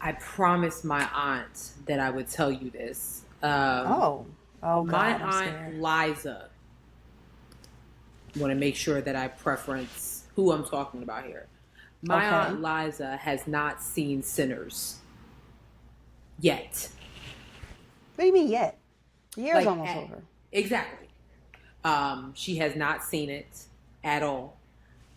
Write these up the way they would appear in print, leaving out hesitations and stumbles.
I promised my aunt that I would tell you this. Oh My God, I'm scared. aunt Liza, want to make sure that I preference who I'm talking about here. My Okay. aunt Liza has not seen Sinners yet. What do you mean yet? The year's Like, almost over. exactly. She has not seen it at all.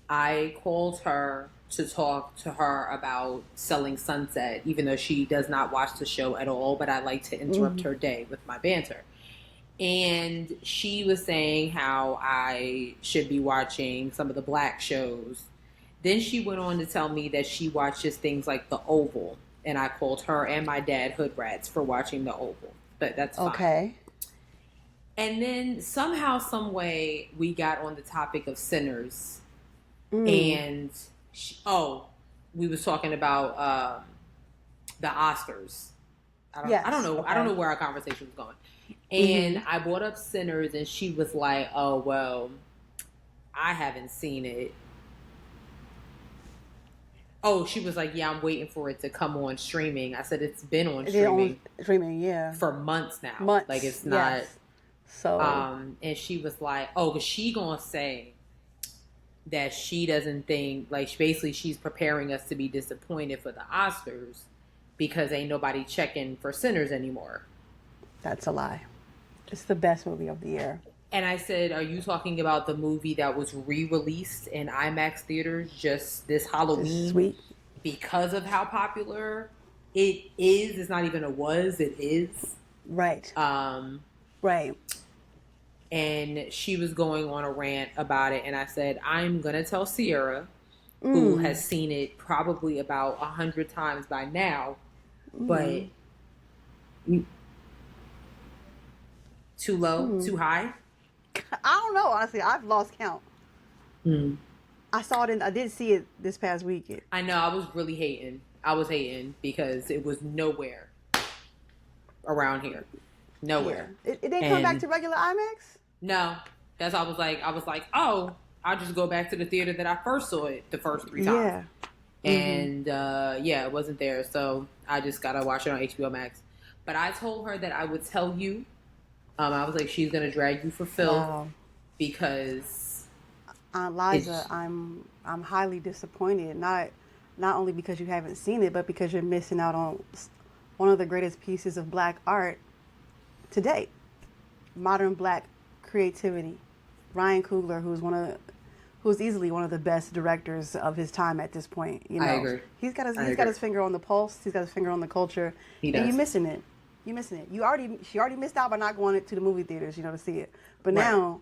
I called her to talk to her about Selling Sunset, even though she does not watch the show at all, but I like to interrupt Hmm. her day with my banter. And she was saying how I should be watching some of the black shows. Then she went on to tell me that she watches things like The Oval. And I called her and my dad hood rats for watching The Oval. But that's fine. Okay. And then somehow, some way, we got on the topic of Sinners. Mm. And we was talking about the Oscars. I don't Yes. know. I don't Okay. know where our conversation was going. Hmm. And I brought up Sinners, and she was like, "Oh well, I haven't seen it." Oh, she was like, "Yeah, I'm waiting for it to come on streaming." I said, "It's been on They're on streaming streaming, yeah. for months now. Like Months, it's not." yes. So, And she was like, "Oh, but she gonna say that she doesn't think like basically she's preparing us to be disappointed for the Oscars because ain't nobody checking for Sinners anymore." that's a lie. It's the best movie of the year. And I said, "Are you talking about the movie that was re-released in IMAX theaters just this Just Halloween sweet. because of how popular it is? It's not even a was, it is." Right. Um, Right. and she was going on a rant about it, and I said, "I'm gonna tell Sierra, who Mm. has seen it probably about 100 times by now, but Mm. too low, Mm. too high." I don't know, honestly. I've lost count. Mm. I did see it this past weekend. I know. I was really hating. I was hating because it was nowhere around here, Yeah. nowhere. It didn't come back And to regular IMAX? no, that's I was like, oh, I'll just go back to the theater that I first saw it the first 3 times, Yeah. Mm-hmm. and yeah, it wasn't there. So I just gotta watch it on HBO Max. But I told her that I would tell you. I was like, she's gonna drag you for filth Wow. because Aunt Liza, it's I'm highly disappointed. Not only because you haven't seen it, but because you're missing out on one of the greatest pieces of black art to date. Modern black creativity. Ryan Coogler, who's easily one of the best directors of his time at this point. You I know, agree. he's got I his agree. finger on the pulse. He's got his finger on the culture, He and you're does. missing it. You're missing it. She already missed out by not going to the movie theaters, to see it. But Right. now,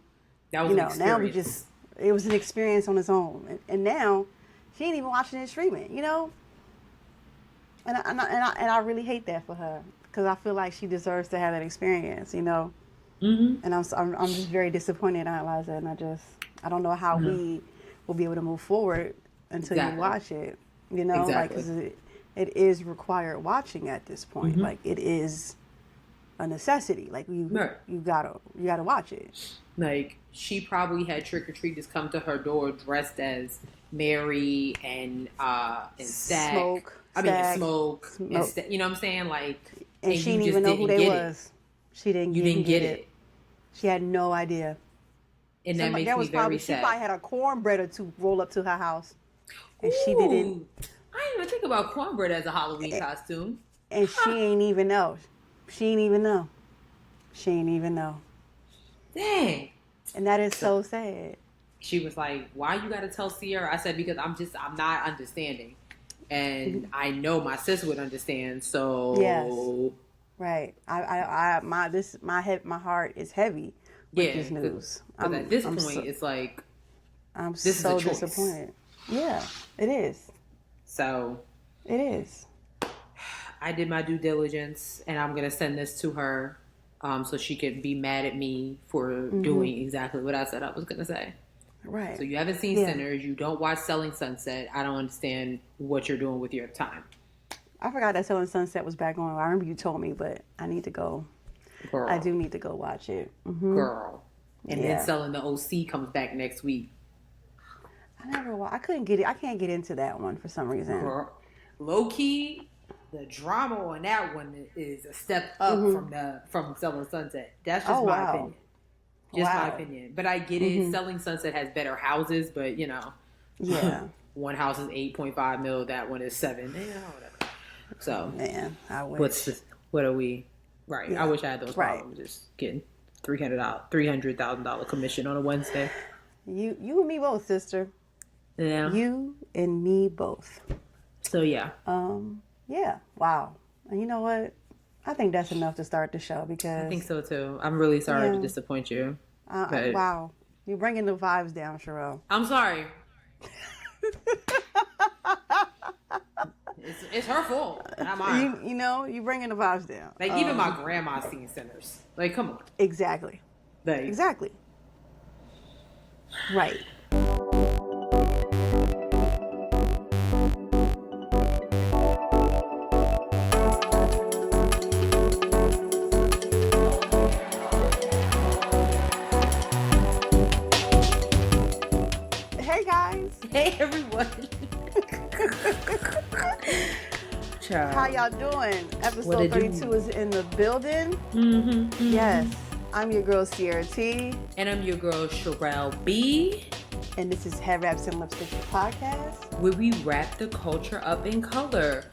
That was an now experience. it was an experience on its own, and now she ain't even watching it streaming. And I really hate that for her because I feel like she deserves to have that experience. Mm-hmm. And I'm just very disappointed in Aunt Liza, and I don't know how Mm-hmm. we will be able to move forward until you Exactly. watch it. Like Exactly. 'cause it is required watching at this point. Mm-hmm. Like it is a necessity. Like Right. you gotta watch it. Like she probably had trick or treaters come to her door dressed as Mary and Stack. Smoke, I mean, Stack, Smoke and Smoke, you know what I'm saying? Like, and and she you didn't just even know who didn't they get it. was. She didn't You even didn't get it, She had no idea. and that Somebody makes that me was very probably She probably sad. had a cornbread or two roll up to her house, and she didn't. Ooh, I didn't even think about cornbread as a Halloween costume. And she ain't even know. She ain't even know. She ain't even know. Dang. And that is So so sad. she was like, "Why you got to tell Sierra?" I said, "Because I'm not understanding, and I know my sis would understand." Yes. So Right. My heart is heavy with yeah, this news. because at this I'm point, so it's like I'm this is a so choice. disappointed. Yeah, it is. So It is. I did my due diligence, and I'm gonna send this to her, so she could be mad at me for doing exactly what I said I was gonna say. Right. So you haven't seen Yeah. Sinners, you don't watch Selling Sunset. I don't understand what you're doing with your time, I forgot that Selling Sunset was back on. I remember you told me, but I need to go. girl. I do need to go watch it. Girl. And then Yeah. Selling the OC comes back next week. I couldn't get it. I can't get into that one for some reason. Girl. Low key, the drama on that one is a step up from Selling Sunset. That's just Oh, my wow. opinion. Just my Wow. opinion. But I get it. Selling Sunset has better houses, but Yeah. one house is 8.5 mil, that one is 7. Whatever. So, Man, I wish. what are we? Right. Yeah. I wish I had those problems. Just getting $300,000 commission on a Wednesday. You and me both, sister. Yeah. You and me both. So yeah. Yeah. Wow. And you know what? I think that's enough to start the show because I think so too. I'm really sorry to disappoint you. Wow. You're bringing the vibes down, Sharelle. I'm sorry. It's her fault, not mine. You bringing the vibes down. Like, even my grandma's seen Sinners. Like, come on. Exactly. Like, Exactly. Right. Hey guys. hey everyone. How y'all doing? Episode 32 is in the building. Yes. I'm your girl, Sierra T. And I'm your girl, Sharelle B. And this is Head Wraps and Lipstick Podcast, where we wrap the culture up in color.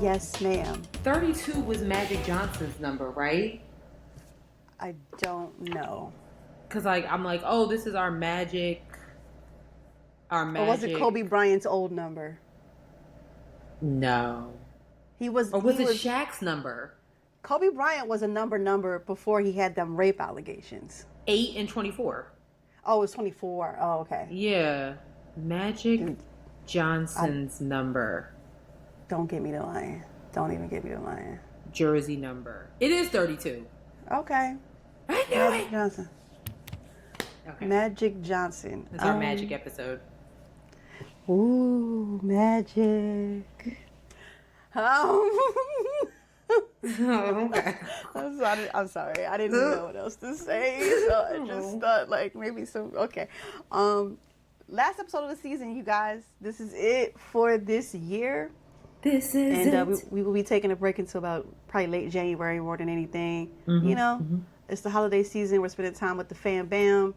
Yes, ma'am. 32 was Magic Johnson's number, right? I don't know. Because, I'm like, oh, this is our magic. Or was it Kobe Bryant's old number? No. Or was it Shaq's number? Kobe Bryant was a number before he had them rape allegations. 8 and 24. Oh, it was 24. Oh, okay. Yeah. Magic Johnson's number. Don't get me the line. Don't even get me the line. Jersey number. It is 32. Okay. I knew Magic it. Johnson. Okay. Magic Johnson. It's our magic episode. Ooh, magic. Okay. I'm sorry. I didn't know what else to say. So I just thought maybe some. Okay. Last episode of the season, you guys. This is it for this year. This is it. We will be taking a break until about probably late January more than anything. It's the holiday season. We're spending time with the fam bam,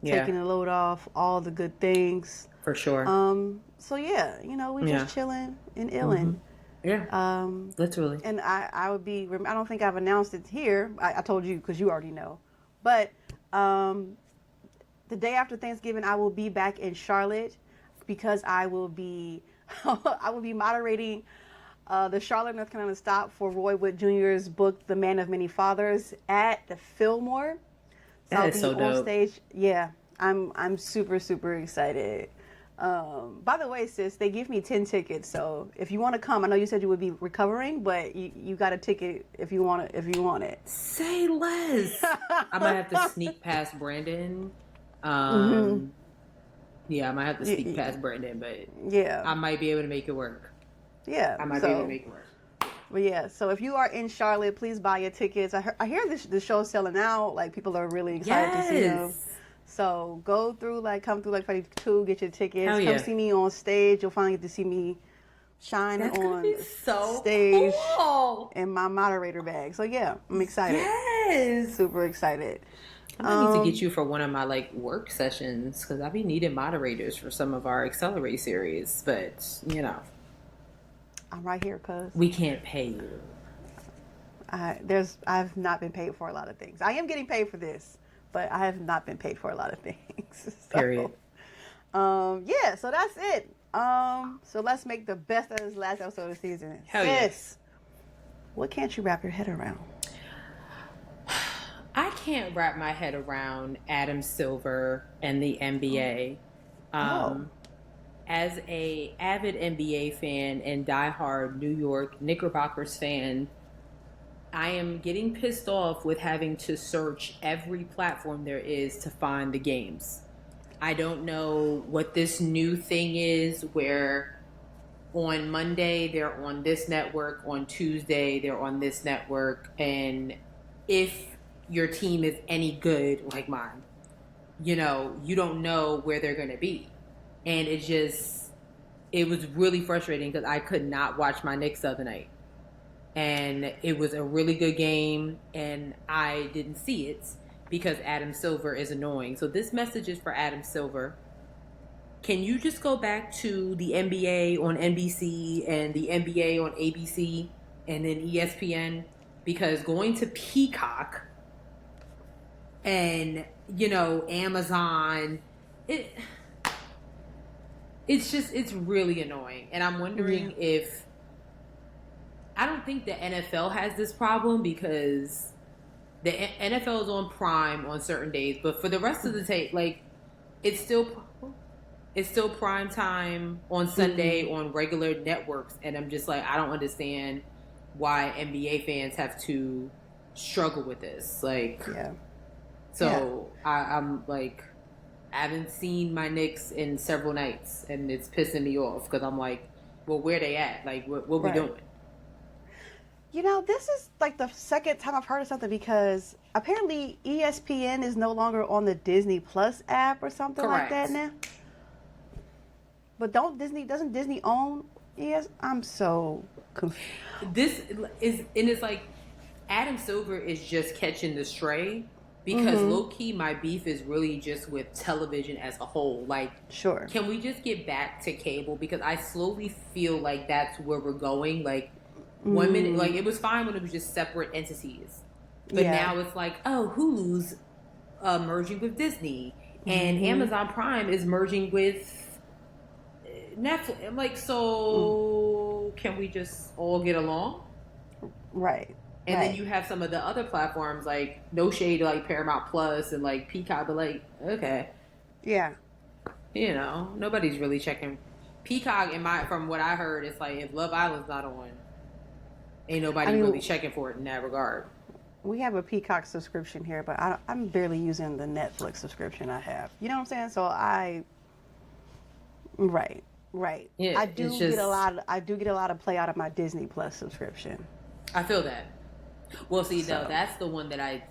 taking the load off, all the good things. For sure. So yeah, we just chilling and illin'. Yeah. Literally. And I would be. I don't think I've announced it here. I told you because you already know. But the day after Thanksgiving, I will be back in Charlotte because I will be moderating the Charlotte, North Carolina stop for Roy Wood Jr.'s book, The Man of Many Fathers, at the Fillmore. So that is so dope. On stage. Yeah, I'm super, super excited. By the way, sis, they give me 10 tickets. So if you want to come, I know you said you would be recovering, but you got a ticket if you want it. Say less. I might have to sneak past Brandon. Yeah, I might have to sneak past Brandon, but yeah, I might be able to make it work. Yeah, I might be able to make it work. But yeah, so if you are in Charlotte, please buy your tickets. I hear the show's selling out. Like, people are really excited to see them. So come through 52, get your tickets. Come see me on stage. You'll finally get to see me shine on stage in my moderator bag. So yeah, I'm excited. Yes, super excited. I need to get you for one of my work sessions because I be needing moderators for some of our Accelerate series, but I'm right here, cuz we can't pay you. I've not been paid for a lot of things. I am getting paid for this, but I have not been paid for a lot of things. Period. Yeah, so that's it. So let's make the best of this last episode of the season. Hell yes. What can't you wrap your head around? I can't wrap my head around Adam Silver and the NBA. As a avid NBA fan and diehard New York Knickerbockers fan, I am getting pissed off with having to search every platform there is to find the games. I don't know what this new thing is where on Monday they're on this network, on Tuesday they're on this network, and if your team is any good like mine, you don't know where they're going to be. And it was really frustrating because I could not watch my Knicks the other night. and it was a really good game, and I didn't see it because Adam Silver is annoying. So this message is for Adam Silver. Can you just go back to the NBA on NBC and the NBA on ABC and then ESPN? Because going to Peacock and, Amazon, it's really annoying. And I'm wondering if, I don't think the NFL has this problem because the NFL is on Prime on certain days, but for the rest of the tape, like, it's still prime time on Sunday on regular networks, and I'm just like, I don't understand why NBA fans have to struggle with this. Like, I'm like, I haven't seen my Knicks in several nights, and it's pissing me off because I'm like, well, where they at? Like, what we doing? This is like the second time I've heard of something, because apparently ESPN is no longer on the Disney Plus app or something like that now. But doesn't Disney own ES? I'm so confused. It's like Adam Silver is just catching the stray, because low-key my beef is really just with television as a whole. Like, sure, can we just get back to cable? Because I slowly feel like that's where we're going. Like, 1 minute, like, it was fine when it was just separate entities, but now it's like, oh, Hulu's merging with Disney, and Amazon Prime is merging with Netflix. I'm like, so can we just all get along? Right. And then you have some of the other platforms, like, no shade to like Paramount Plus and like Peacock, but like, okay, yeah, nobody's really checking Peacock. From what I heard, it's like, if Love Island's not on, ain't nobody really checking for it in that regard. We have a Peacock subscription here, but I'm barely using the Netflix subscription I have. You know what I'm saying? So right. Yeah, I do get a lot of play out of my Disney Plus subscription. I feel that. Well, see, though, that's the one that I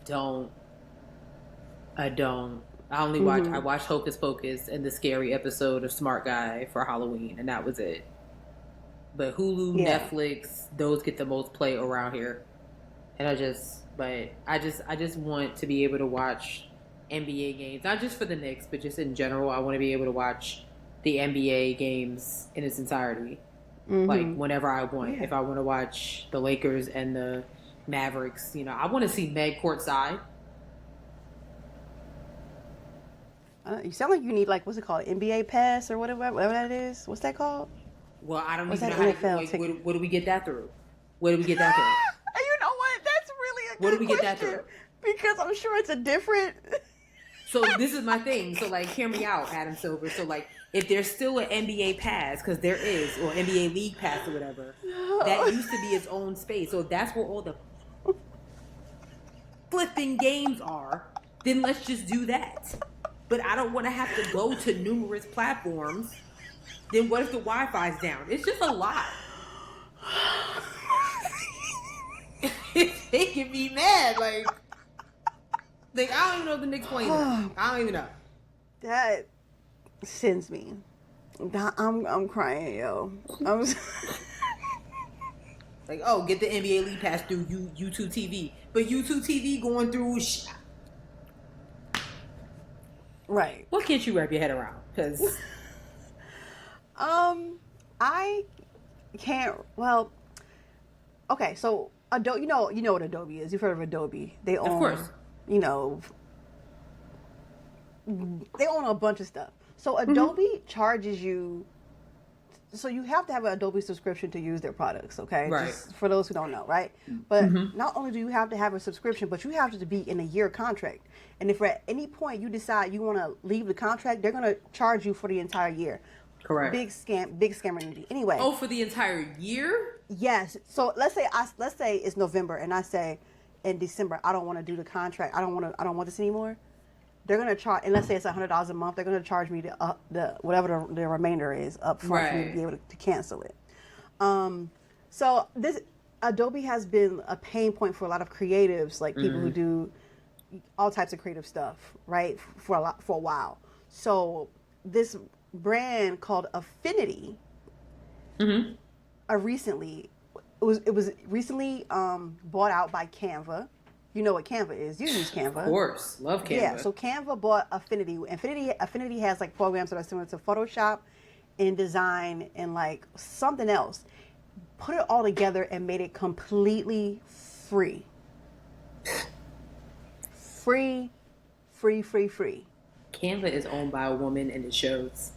only watch. I watched Hocus Pocus and the scary episode of Smart Guy for Halloween, and that was it. But Hulu, Netflix, those get the most play around here. And I just want to be able to watch NBA games, not just for the Knicks, but just in general. I want to be able to watch the NBA games in its entirety, like, whenever I want. If I want to watch the Lakers and the Mavericks, I want to see Meg courtside. You sound like you need, like, what's it called, NBA Pass or whatever that is. What's that called? Well, I don't even know what do we get that through? Where do we get that through? You know what? That's really a good question. Where do we get that through? Because I'm sure it's a different... So this is my thing. So, like, hear me out, Adam Silver. So, like, if there's still an NBA Pass, because there is, or NBA League Pass or whatever, that used to be its own space. So if that's where all the flipping games are, then let's just do that. But I don't want to have to go to numerous platforms. Then what if the Wi-Fi's down? It's just a lot. It's making me mad. Like, I don't even know if the Knicks playing. I don't even know. That sends me. I'm crying, yo. Like, oh, get the NBA League Pass through YouTube TV, but YouTube TV going through. Right. What can't you wrap your head around? Because I can't. Well, okay. So Adobe, you know what Adobe is. You've heard of Adobe. They own, of course. They own a bunch of stuff. So Adobe charges you. So you have to have an Adobe subscription to use their products, okay? Right. Just for those who don't know, right? But not only do you have to have a subscription, but you have to be in a year contract. And if at any point you decide you want to leave the contract, they're going to charge you for the entire year. Correct. Big scam energy. Anyway. Oh, for the entire year? Yes. So let's say it's November, and I say in December I don't want to do the contract. I don't want this anymore. They're going to charge, and let's say it's $100 a month. They're going to charge me the whatever the remainder is up front for me to be able to cancel it. So this Adobe has been a pain point for a lot of creatives, like people who do all types of creative stuff, right? For a while. So this brand called Affinity recently it was recently bought out by Canva. You know what Canva is. You use Canva. Of course. Love Canva. Yeah, so Canva bought Affinity. Affinity has like programs that are similar to Photoshop, InDesign, and like something else. Put it all together and made it completely free. Free. Canva is owned by a woman and it shows.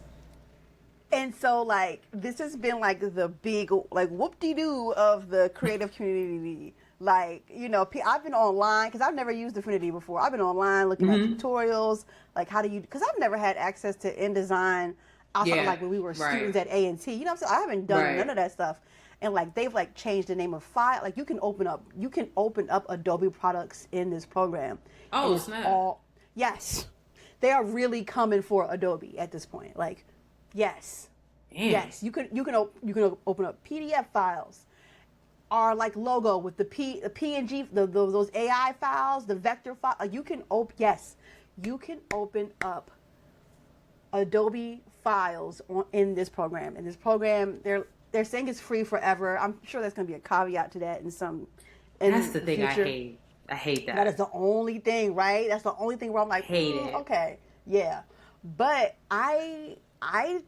And so like this has been like the big like whoop-de-doo of the creative community. Like, you know, I've been online because I've never used Affinity before. I've been online looking at tutorials, like how do you, because I've never had access to InDesign outside of like when we were students at A&T. You know what I'm saying? I haven't done none of that stuff. And like they've like changed the name of file. Like you can open up Adobe products in this program. Oh, snap. Yes. They are really coming for Adobe at this point. Like, yes. Damn. Yes. You can open up PDF files. Our like logo with the PNG, those AI files, the vector file. Like you can open up Adobe files in this program. In this program, they're saying it's free forever. I'm sure there's going to be a caveat to that in some. That's the thing future. I hate that. That is the only thing, right? That's the only thing where I'm like, hate it. Okay, yeah, but I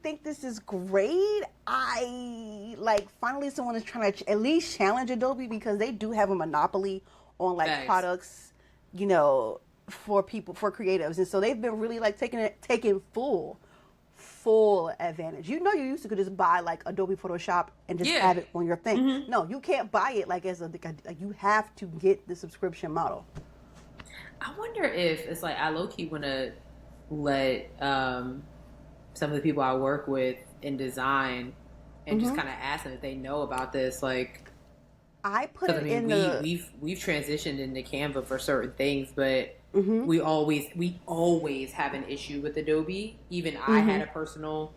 think this is great. I like finally someone is trying to at least challenge Adobe because they do have a monopoly on like products, you know, for people, for creatives, and so they've been really like taking full advantage. You know, you used to could just buy like Adobe Photoshop and just have it on your thing. No, you can't buy it like as like you have to get the subscription model. I wonder if it's like I low-key want to let some of the people I work with in design and just kind of ask them if they know about this. Like, I put it in we've transitioned into Canva for certain things, but we always have an issue with Adobe. Even I had a personal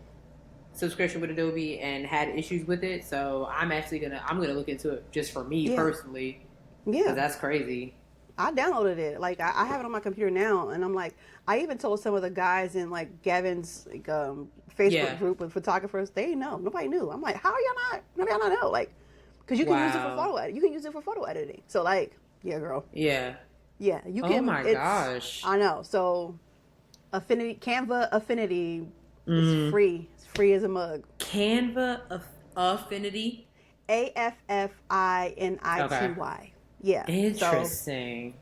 subscription with Adobe and had issues with it. So I'm actually gonna look into it just for me personally. Yeah, 'cause that's crazy. I downloaded it. Like I have it on my computer now, and I'm like, I even told some of the guys in like Gavin's like, Facebook group with photographers. They know. Nobody knew. I'm like, how are y'all not? Nobody y'all not know. Like, because you can use it for photo editing. You can use it for photo editing. So like, yeah, girl. Yeah. Yeah, you can. Oh my gosh. I know. So, Canva Affinity is free. It's free as a mug. Canva Affinity. AFFINITY. Okay. Yeah. Interesting.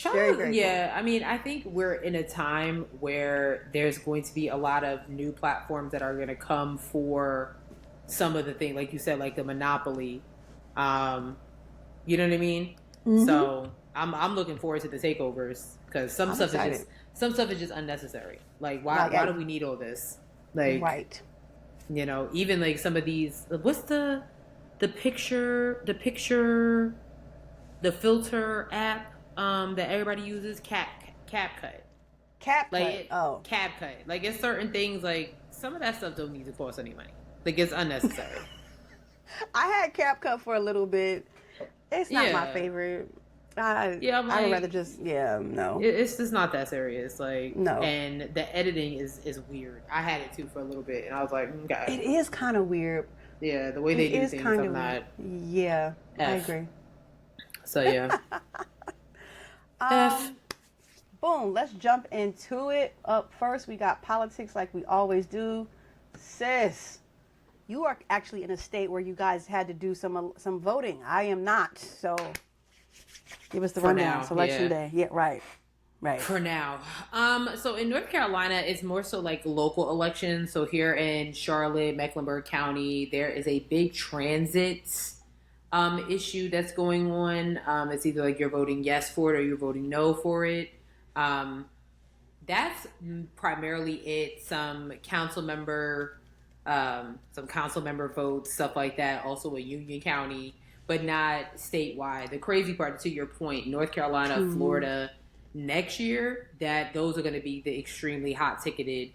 Very, very cool. I mean, I think we're in a time where there's going to be a lot of new platforms that are going to come for some of the things, like you said, like the monopoly. You know what I mean? So I'm looking forward to the takeovers because some stuff is just unnecessary. Like why do we need all this? Like you know, even like some of these. What's the filter app that everybody uses? CapCut. CapCut. Like it's certain things like some of that stuff don't need to cost any money. Like it's unnecessary. I had CapCut for a little bit. It's not my favorite. I'd rather just no. It's just not that serious. Like no. And the editing is weird. I had it too for a little bit, and I was like, God. It is kind of weird. Yeah, the way they do things, I'm not. Yeah, I agree. So yeah. Boom. Let's jump into it. Up first, we got politics, like we always do. Sis, you are actually in a state where you guys had to do some voting. I am not. So give us the rundown. Election day. Yeah, right. For now. So in North Carolina, it's more so like local elections. So here in Charlotte, Mecklenburg County, there is a big transit issue that's going on. It's either like you're voting yes for it or you're voting no for it. That's primarily it. Some council member votes, stuff like that. Also in Union County, but not statewide. The crazy part, to your point, North Carolina, Florida, next year, that those are going to be the extremely hot ticketed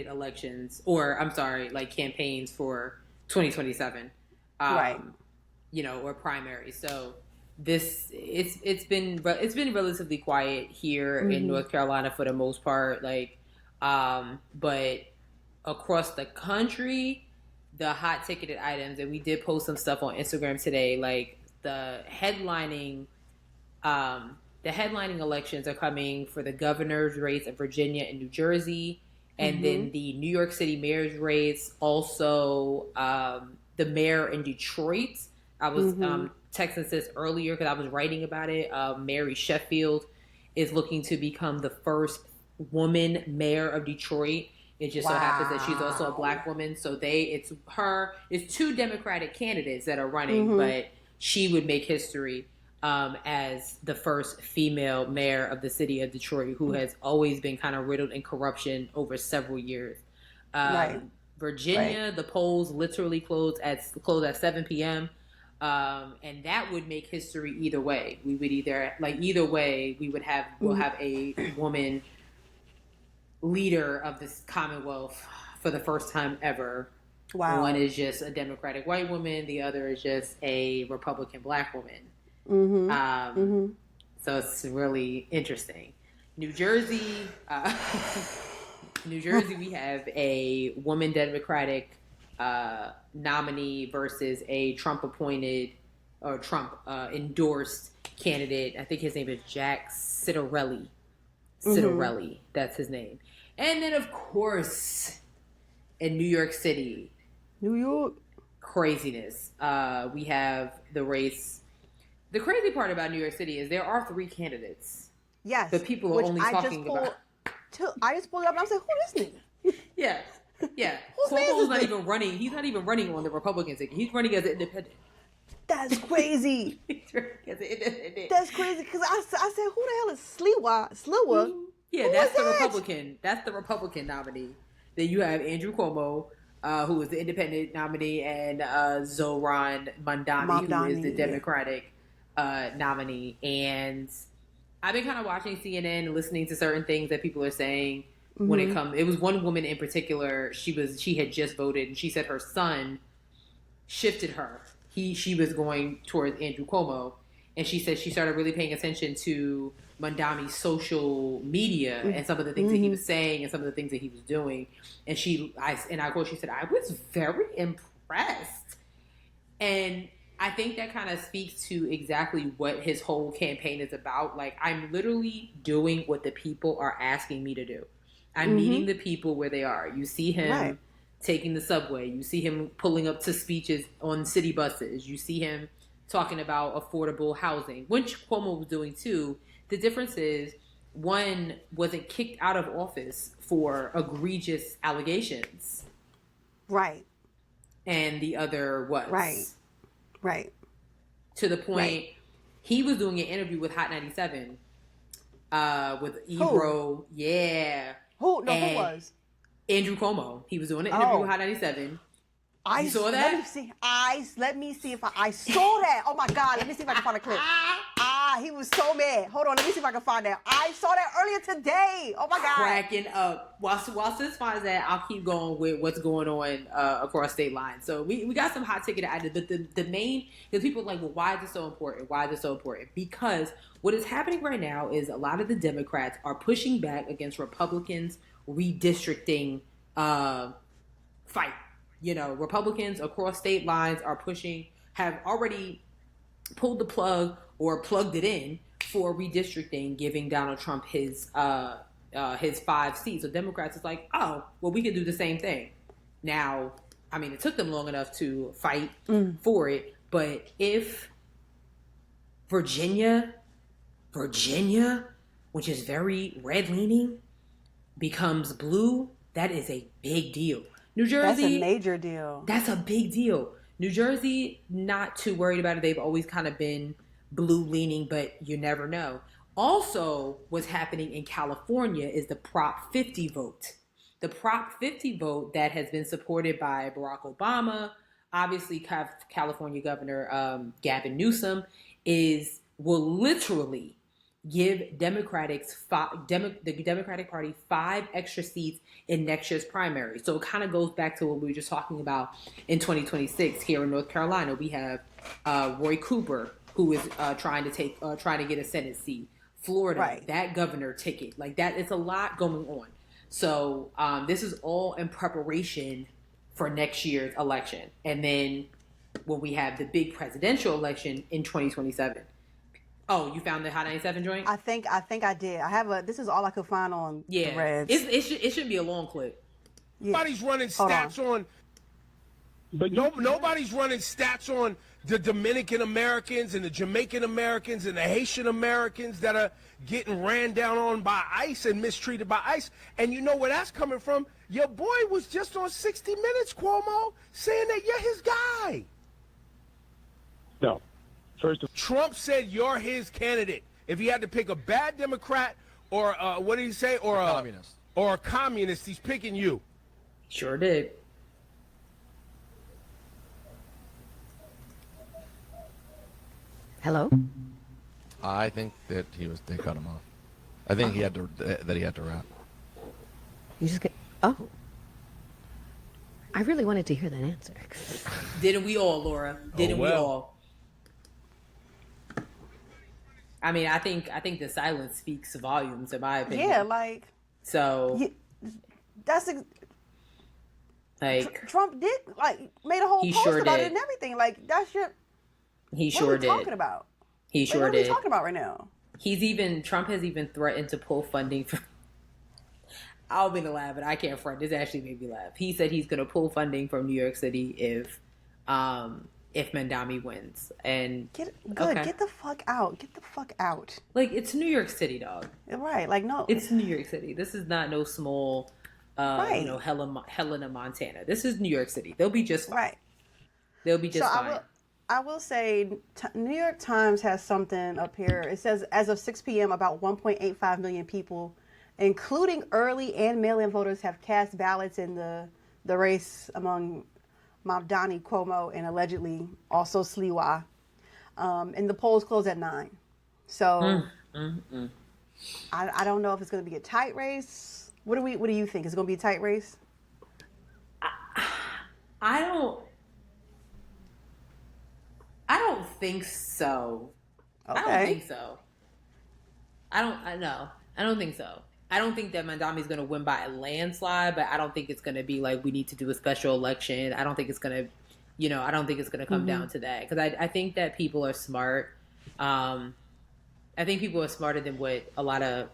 elections, or I'm sorry, like campaigns for 2027. Right. You know, or primary. So it's been relatively quiet here in North Carolina for the most part. Like, but across the country, the hot ticketed items, and we did post some stuff on Instagram today. Like the headlining elections are coming for the governor's race in Virginia and New Jersey, and then the New York City mayor's race. Also, the mayor in Detroit. I was texting this earlier because I was writing about it. Mary Sheffield is looking to become the first woman mayor of Detroit. It just so happens that she's also a black woman. So it's two Democratic candidates that are running, but she would make history as the first female mayor of the city of Detroit, who has always been kind of riddled in corruption over several years. Virginia, the polls literally close at 7 p.m. And that would make history either way. We would we'll have a woman leader of this Commonwealth for the first time ever. Wow. One is just a Democratic white woman. The other is just a Republican black woman. So it's really interesting. New Jersey, we have a woman Democratic nominee versus a Trump endorsed candidate. I think his name is Jack Citarelli. That's his name. And then, of course, in New York City, craziness. We have the race. The crazy part about New York City is there are 3 candidates. Yes. But people are only talking about. I just pulled up and I was like, who is this nigga? Yeah. Cuomo's not even running. He's not even running on the Republican ticket. He's running as an independent. That's crazy. He's running as an independent. That's crazy because I said, who the hell is Sliwa? Yeah, that's the Republican. That's the Republican nominee. Then you have Andrew Cuomo, who is the independent nominee, and Zohran Mamdani, who is the Democratic nominee. And I've been kind of watching CNN and listening to certain things that people are saying when it was one woman in particular. She had just voted, and she said her son shifted her. She was going towards Andrew Cuomo, and she said she started really paying attention to Mamdani's social media and some of the things that he was saying and some of the things that he was doing. And she said, I was very impressed. And I think that kind of speaks to exactly what his whole campaign is about. Like, I'm literally doing what the people are asking me to do. I'm meeting the people where they are. You see him taking the subway. You see him pulling up to speeches on city buses. You see him talking about affordable housing, which Cuomo was doing too. The difference is one wasn't kicked out of office for egregious allegations. Right. And the other was. Right. To the point, he was doing an interview with Hot 97 with Ebro. Yeah. Who was? Andrew Cuomo. He was doing an interview with Hot 97. You saw that? Let me see if I saw that. Oh my God. Let me see if I can find a clip. He was so mad. Hold on. Let me see if I can find that. I saw that earlier today. Oh my God. Cracking up. While Sis finds that, I'll keep going with what's going on across state lines. So we got some hot ticket items, but the main, because people are like, well, why is this so important? Why is this so important? Because what is happening right now is a lot of the Democrats are pushing back against Republicans' redistricting fight. You know, Republicans across state lines have already pulled the plug or plugged it in for redistricting, giving Donald Trump his 5 seats. So Democrats is like, oh, well, we can do the same thing. Now, I mean, it took them long enough to fight for it, but if Virginia, which is very red-leaning, becomes blue, that is a big deal. New Jersey, that's a major deal. That's a big deal. New Jersey, not too worried about it. They've always kind of been blue leaning, but you never know. Also, what's happening in California is the Prop 50 vote. The Prop 50 vote that has been supported by Barack Obama, obviously California Governor Gavin Newsom, will literally give the Democratic Party 5 extra seats in next year's primary. So it kind of goes back to what we were just talking about in 2026 here in North Carolina. We have Roy Cooper, who is trying to get a Senate seat. Florida, that governor ticket, like that. It's a lot going on. So this is all in preparation for next year's election. And then when we have the big presidential election in 2027. Oh, you found the Hot 97 joint? I think I did. I have this is all I could find on the Reds. It shouldn't be a long clip. Yeah. Nobody's running stats on. But nobody's running stats on the Dominican Americans and the Jamaican Americans and the Haitian Americans that are getting ran down on by ICE and mistreated by ICE. And you know where that's coming from? Your boy was just on 60 Minutes, Cuomo, saying that you're his guy. No. Trump said you're his candidate. If he had to pick a bad Democrat or what did he say? Or a communist. Or a communist, he's picking you. Sure did. Hello? I think that they cut him off. I think he had to rap. You just get, oh. I really wanted to hear that answer. Didn't we all, Laura? Didn't we all? I mean, I think the silence speaks volumes, in my opinion. Yeah, like. So. That's like Trump did made a whole post about it and everything. Like that shit. He sure did. What are we talking about? He sure did. What are we talking about right now? Trump has even threatened to pull funding from. I'll be laugh, but I can't front. This actually made me laugh. He said he's going to pull funding from New York City if Mandami wins. And get the fuck out. Get the fuck out. Like, it's New York City, dog. Right. Like, no. It's New York City. This is not no small, Helena, Montana. This is New York City. They'll be just fine. Right. They'll be just fine. I will say New York Times has something up here. It says as of 6 p.m., about 1.85 million people, including early and mail-in voters, have cast ballots in the race among Mamdani, Cuomo, and allegedly also Sliwa. And the polls close at 9. So I don't know if it's going to be a tight race. What do you think? Is it going to be a tight race? I don't think so. Okay. I don't think so. I don't think so. I don't think that Mandami's going to win by a landslide, but I don't think it's going to be like we need to do a special election. I don't think it's going to, I don't think it's going to come down to that, because I think that people are smart. I think people are smarter than what a lot of,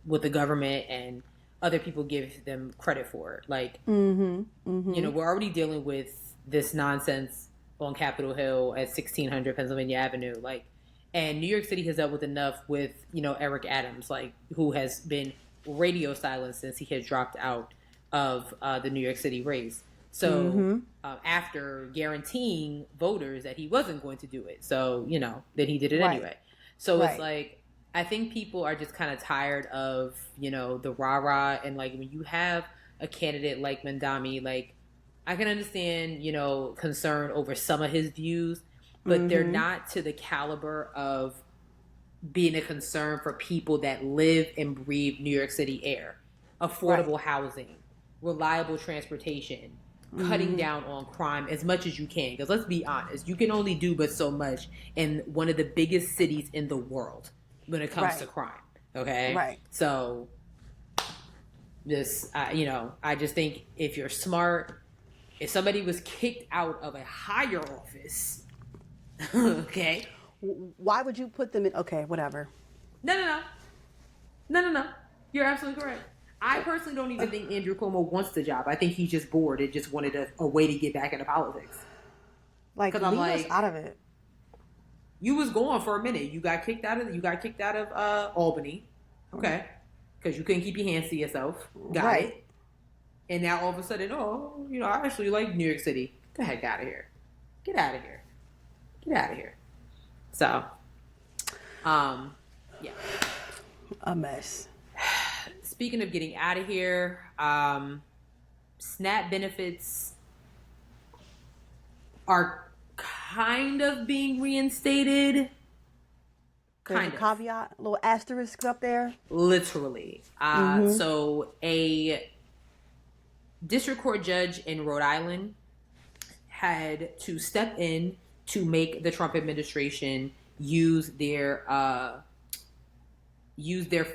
what the government and other people give them credit for. Like, we're already dealing with this nonsense on Capitol Hill at 1600 Pennsylvania Avenue. Like, and New York City has dealt with enough with, Eric Adams, like, who has been radio silent since he had dropped out of the New York City race. So after guaranteeing voters that he wasn't going to do it. So, then he did it anyway. So it's like, I think people are just kind of tired of, the rah-rah. And like, when you have a candidate like Mandami, like, I can understand, concern over some of his views, but they're not to the caliber of being a concern for people that live and breathe New York City air, affordable housing, reliable transportation, cutting down on crime as much as you can. Because let's be honest, you can only do but so much in one of the biggest cities in the world when it comes to crime. Okay? Right. So, I just think if you're smart, if somebody was kicked out of a higher office, okay. Why would you put them in? Okay, whatever. No. You're absolutely correct. I personally don't even think Andrew Cuomo wants the job. I think he's just bored and just wanted a way to get back into politics. Like, leave us out of it. You was gone for a minute. You got kicked out of Albany, okay, because you couldn't keep your hands to yourself. Got it. And now all of a sudden, I actually like New York City. Get the heck out of here. Get out of here. Get out of here. So, yeah. A mess. Speaking of getting out of here, SNAP benefits are kind of being reinstated. There's a caveat, a little asterisk up there. Literally. So a district court judge in Rhode Island had to step in to make the Trump administration use their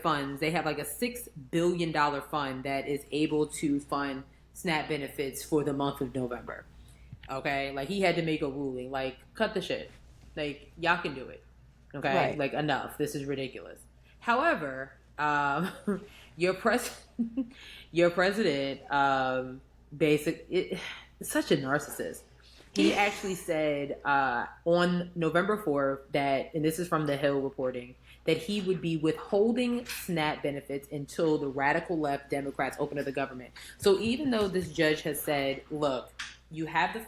funds. They have like a $6 billion fund that is able to fund SNAP benefits for the month of November. Okay, like he had to make a ruling, like cut the shit, like y'all can do it. Okay, Right. like enough. This is ridiculous. However, your your president, such a narcissist. He actually said on November 4th that, and this is from The Hill reporting, that he would be withholding SNAP benefits until the radical left Democrats open up the government. So even though this judge has said, look, you have the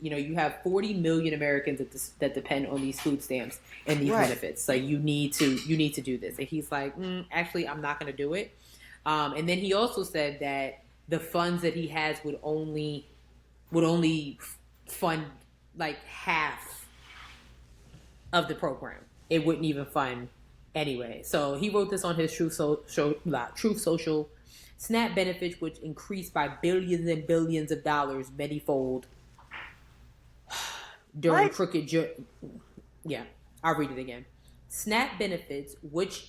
you have 40 million Americans that depend on these food stamps and these benefits. Like you need to do this. And he's like, actually, I'm not going to do it. And then he also said that the funds that he has would only fund like half of the program. It wouldn't even fund anyway. So he wrote this on his Truth Social. SNAP benefits, which increased by billions and billions of dollars manyfold during crooked. Yeah, I'll read it again. SNAP benefits, which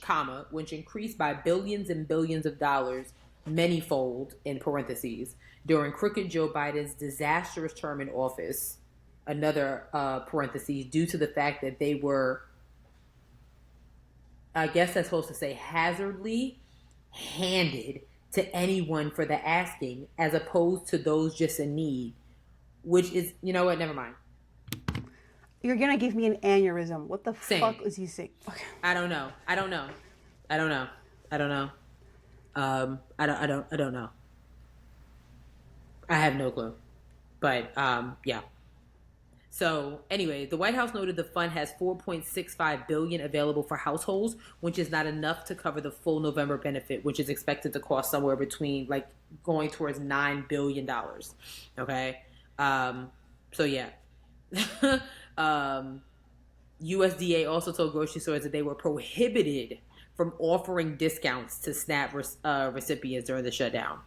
increased by billions and billions of dollars manyfold in parentheses during crooked Joe Biden's disastrous term in office. Another parentheses due to the fact that they were, I guess that's supposed to say, hazardly handed to anyone for the asking, as opposed to those just in need, which is, you know what? Never mind. You're gonna give me an aneurysm. What the fuck is he saying? Okay. I don't know. I don't know. I don't know. I have no clue. But yeah. So anyway, the White House noted the fund has $4.65 billion available for households, which is not enough to cover the full November benefit, which is expected to cost somewhere between going towards $9 billion. Okay. So yeah. USDA also told grocery stores that they were prohibited from offering discounts to SNAP recipients during the shutdown.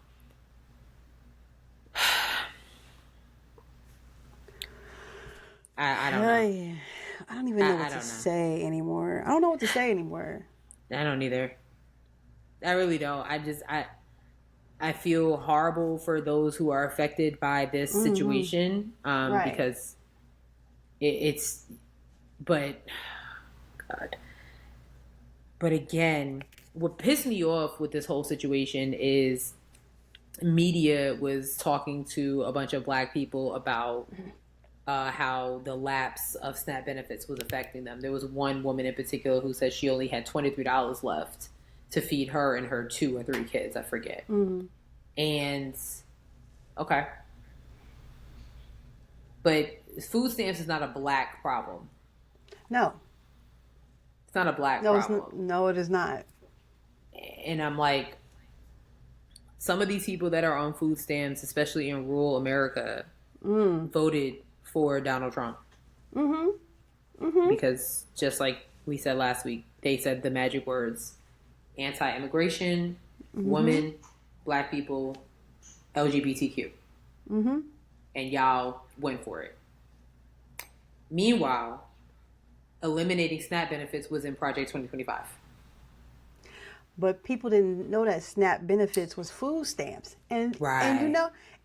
I don't know. I don't even know what to say anymore. I don't know what to say anymore. I don't either. I really don't. I feel horrible for those who are affected by this situation because it's but God. But again, what pissed me off with this whole situation is media was talking to a bunch of Black people about how the lapse of SNAP benefits was affecting them. There was one woman in particular who said she only had $23 left to feed her and her 2 or 3 kids. I forget. Mm-hmm. And okay. But food stamps is not a Black problem. No. It's not a Black problem. No, it is not. And I'm like, some of these people that are on food stamps, especially in rural America, voted for Donald Trump. Mm-hmm. Mm-hmm. Because just like we said last week, they said the magic words: anti-immigration, women, Black people, LGBTQ. Mm-hmm. And y'all went for it. Meanwhile, eliminating SNAP benefits was in Project 2025. But people didn't know that SNAP benefits was food stamps. And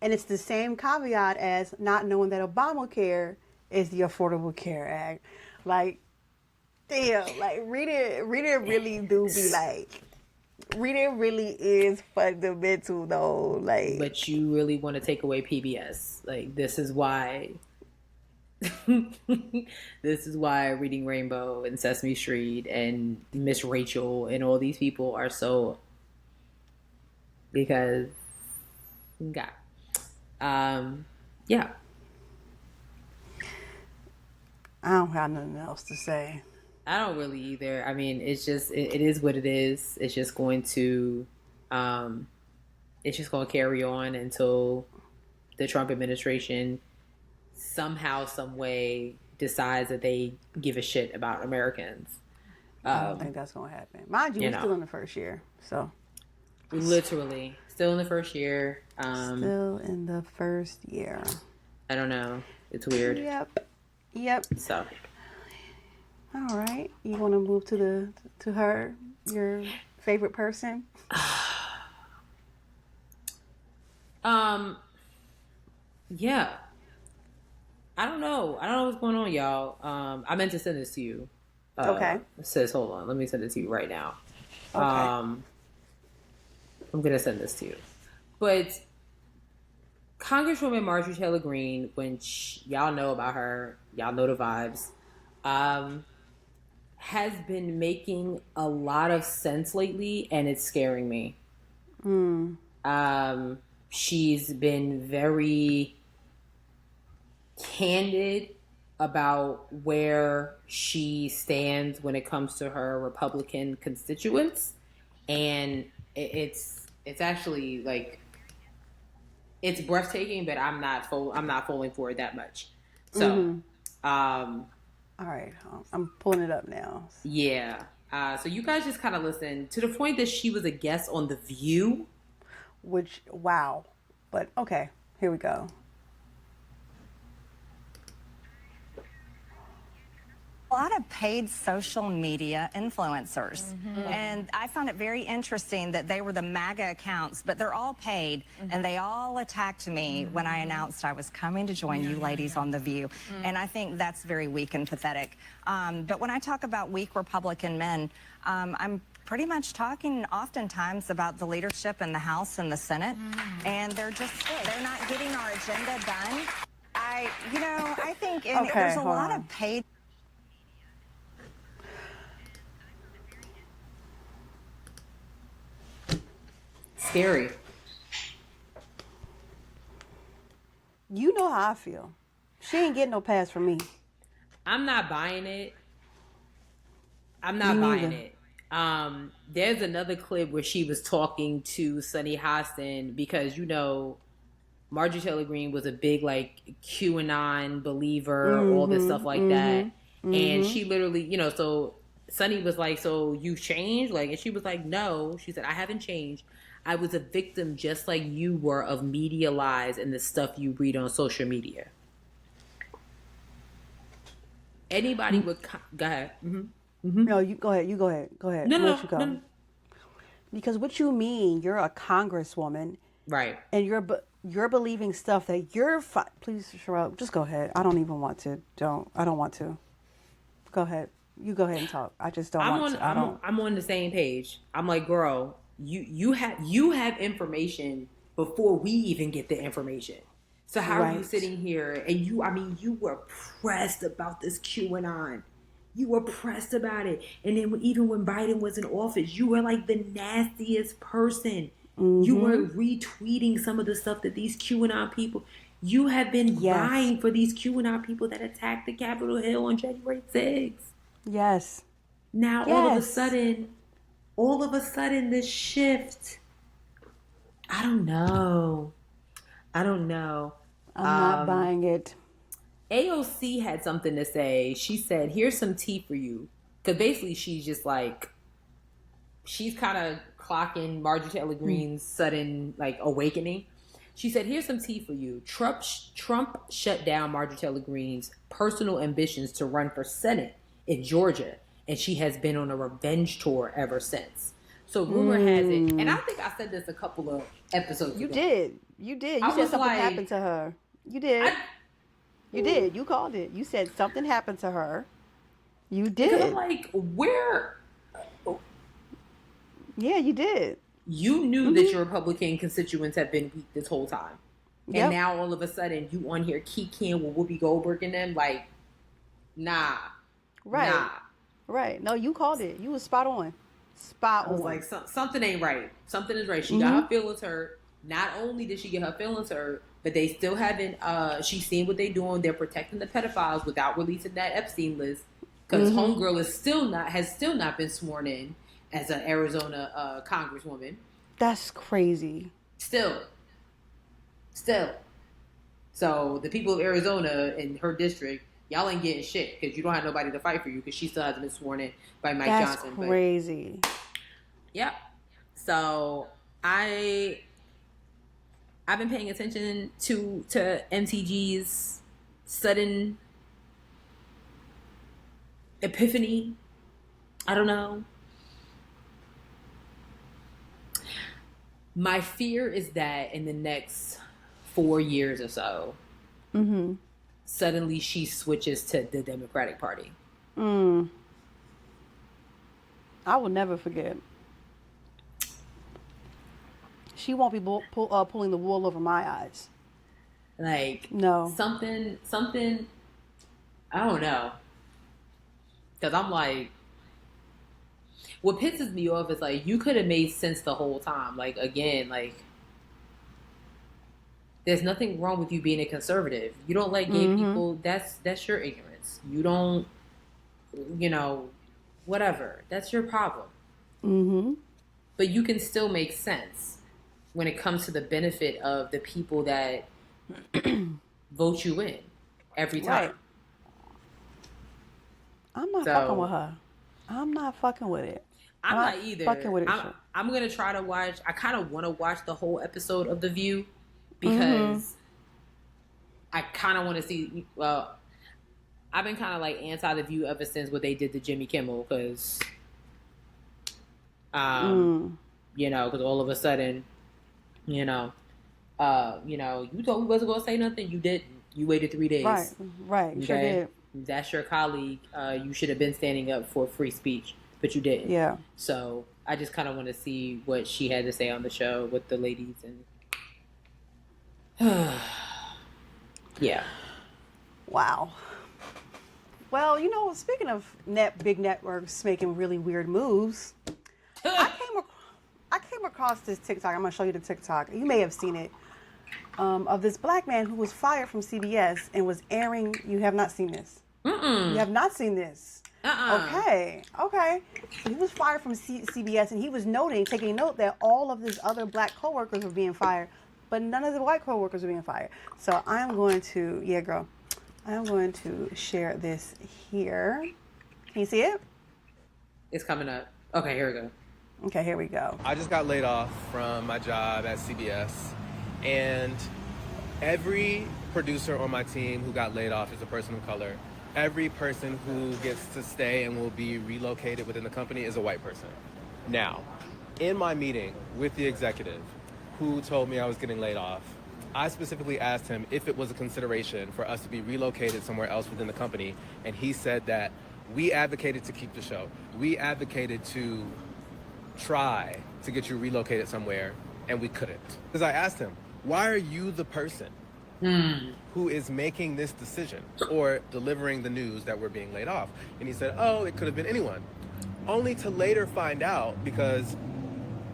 and it's the same caveat as not knowing that Obamacare is the Affordable Care Act. Like, damn, like reading really do be like, reading really is fundamental though. Like, but you really want to take away PBS. Like, this is why Reading Rainbow and Sesame Street and Miss Rachel and all these people are so, because God, yeah. I don't have nothing else to say. I don't really either. I mean, it's just it is what it is. It's just going to carry on until the Trump administration somehow, some way decides that they give a shit about Americans. I don't think that's going to happen. Mind you, we're still in the first year, so. Literally. Still in the first year. Still in the first year. I don't know. It's weird. Yep. So. All right. You want to move to her, your favorite person? Um, yeah. I don't know. I don't know what's going on, y'all. I meant to send this to you. Okay. Sis, hold on. Let me send it to you right now. Okay. I'm gonna send this to you. But Congresswoman Marjorie Taylor Greene, y'all know about her, y'all know the vibes, has been making a lot of sense lately, and it's scaring me. She's been very candid about where she stands when it comes to her Republican constituents, and it's actually like it's breathtaking, but I'm not falling for it that much. So, All right, I'm pulling it up now. yeah. So you guys just kind of listen to the point that she was a guest on The View. Which, wow. But okay, here we go. A lot of paid social media influencers. And I found it very interesting that they were the MAGA accounts, but they're all paid, and they all attacked me when I announced I was coming to join you ladies on The View. And I think that's very weak and pathetic. But when I talk about weak Republican men, I'm pretty much talking oftentimes about the leadership in the House and the Senate, and they're not getting our agenda done. I think there's a lot of paid. Scary. You know how I feel. She ain't getting no pass from me. I'm not buying it. There's another clip where she was talking to Sunny Hostin because, Marjorie Taylor Greene was a big, QAnon believer, all this stuff like that. And she literally, so Sunny was like, so you changed? And she was like, no. She said, I haven't changed. I was a victim just like you were of media lies and the stuff you read on social media. Anybody would go ahead. No, you go ahead. You go ahead. Go ahead. No. Because what you mean, you're a congresswoman, right? And you're believing stuff that please, Sharelle, just go ahead. I don't even want to. I don't want to. Go ahead. You go ahead and talk. I just don't want to. I'm on the same page. I'm like, girl, you have information before we even get the information. So how are you sitting here and you were pressed about this QAnon. You were pressed about it. And then even when Biden was in office, you were like the nastiest person. You were retweeting some of the stuff that these QAnon people, you have been vying for these QAnon people that attacked the Capitol Hill on January 6th. Yes. Now all of a sudden this shift. I don't know. I'm not buying it. AOC had something to say. She said, here's some tea for you. Because basically she's just she's kind of clocking Marjorie Taylor Greene's sudden awakening. She said, here's some tea for you. Trump shut down Marjorie Taylor Greene's personal ambitions to run for Senate in Georgia. And she has been on a revenge tour ever since. So rumor has it, and I think I said this a couple of episodes ago. You did. You said something happened to her. You did. You did. You called it. You said something happened to her. You did. Because I'm like, where? Yeah, you did. You knew that your Republican constituents have been weak this whole time. And now all of a sudden you on here kikiing with Whoopi Goldberg and them nah. Right. Nah. Right. No, you called it. You was spot on. I was like, something ain't right. Something is right. She got her feelings hurt. Not only did she get her feelings hurt, but they still haven't, she's seen what they're doing. They're protecting the pedophiles without releasing that Epstein list. Because Homegirl has still not been sworn in as an Arizona congresswoman. That's crazy. Still. So the people of Arizona in her district, y'all ain't getting shit because you don't have nobody to fight for you because she still hasn't been sworn in by Mike Johnson. That's crazy. Yep. So I've been paying attention to MTG's sudden epiphany. I don't know. My fear is that in the next 4 years or so, suddenly she switches to the Democratic Party. I will never forget. She won't be pulling the wool over my eyes. Like, no. Something, I don't know. Because I'm like, what pisses me off is like, you could have made sense the whole time. Like, again, like, there's nothing wrong with you being a conservative. You don't like gay people, that's your ignorance. You don't, whatever. That's your problem. But you can still make sense when it comes to the benefit of the people that vote you in every time. Right. I'm not fucking with her. I'm not fucking with it. I'm not either. Fucking with it. I'm going to try to watch. I kind of want to watch the whole episode of The View because I kind of want to see. Well, I've been kind of like anti The View ever since what they did to Jimmy Kimmel because, because all of a sudden, you told me you wasn't going to say nothing. You didn't. You waited 3 days. Right. Okay? Sure did. That's your colleague. You should have been standing up for free speech, but you didn't. Yeah. So I just kind of want to see what she had to say on the show with the ladies and yeah. Wow. Well, speaking of big networks making really weird moves, I came across this TikTok. I'm gonna show you the TikTok. You may have seen it. Of this black man who was fired from CBS and was airing. You have not seen this. You have not seen this. Okay. So he was fired from CBS, and he was taking note that all of his other black coworkers were being fired, but none of the white coworkers were being fired. So I am going to, share this here. Can you see it? It's coming up. Okay, here we go. Okay, here we go. I just got laid off from my job at CBS. And every producer on my team who got laid off is a person of color. Every person who gets to stay and will be relocated within the company is a white person. Now, in my meeting with the executive who told me I was getting laid off, I specifically asked him if it was a consideration for us to be relocated somewhere else within the company. And he said that we advocated to keep the show. We advocated to try to get you relocated somewhere, and we couldn't. Because I asked him, why are you the person who is making this decision or delivering the news that we're being laid off? And he said, oh, it could have been anyone. Only to later find out, because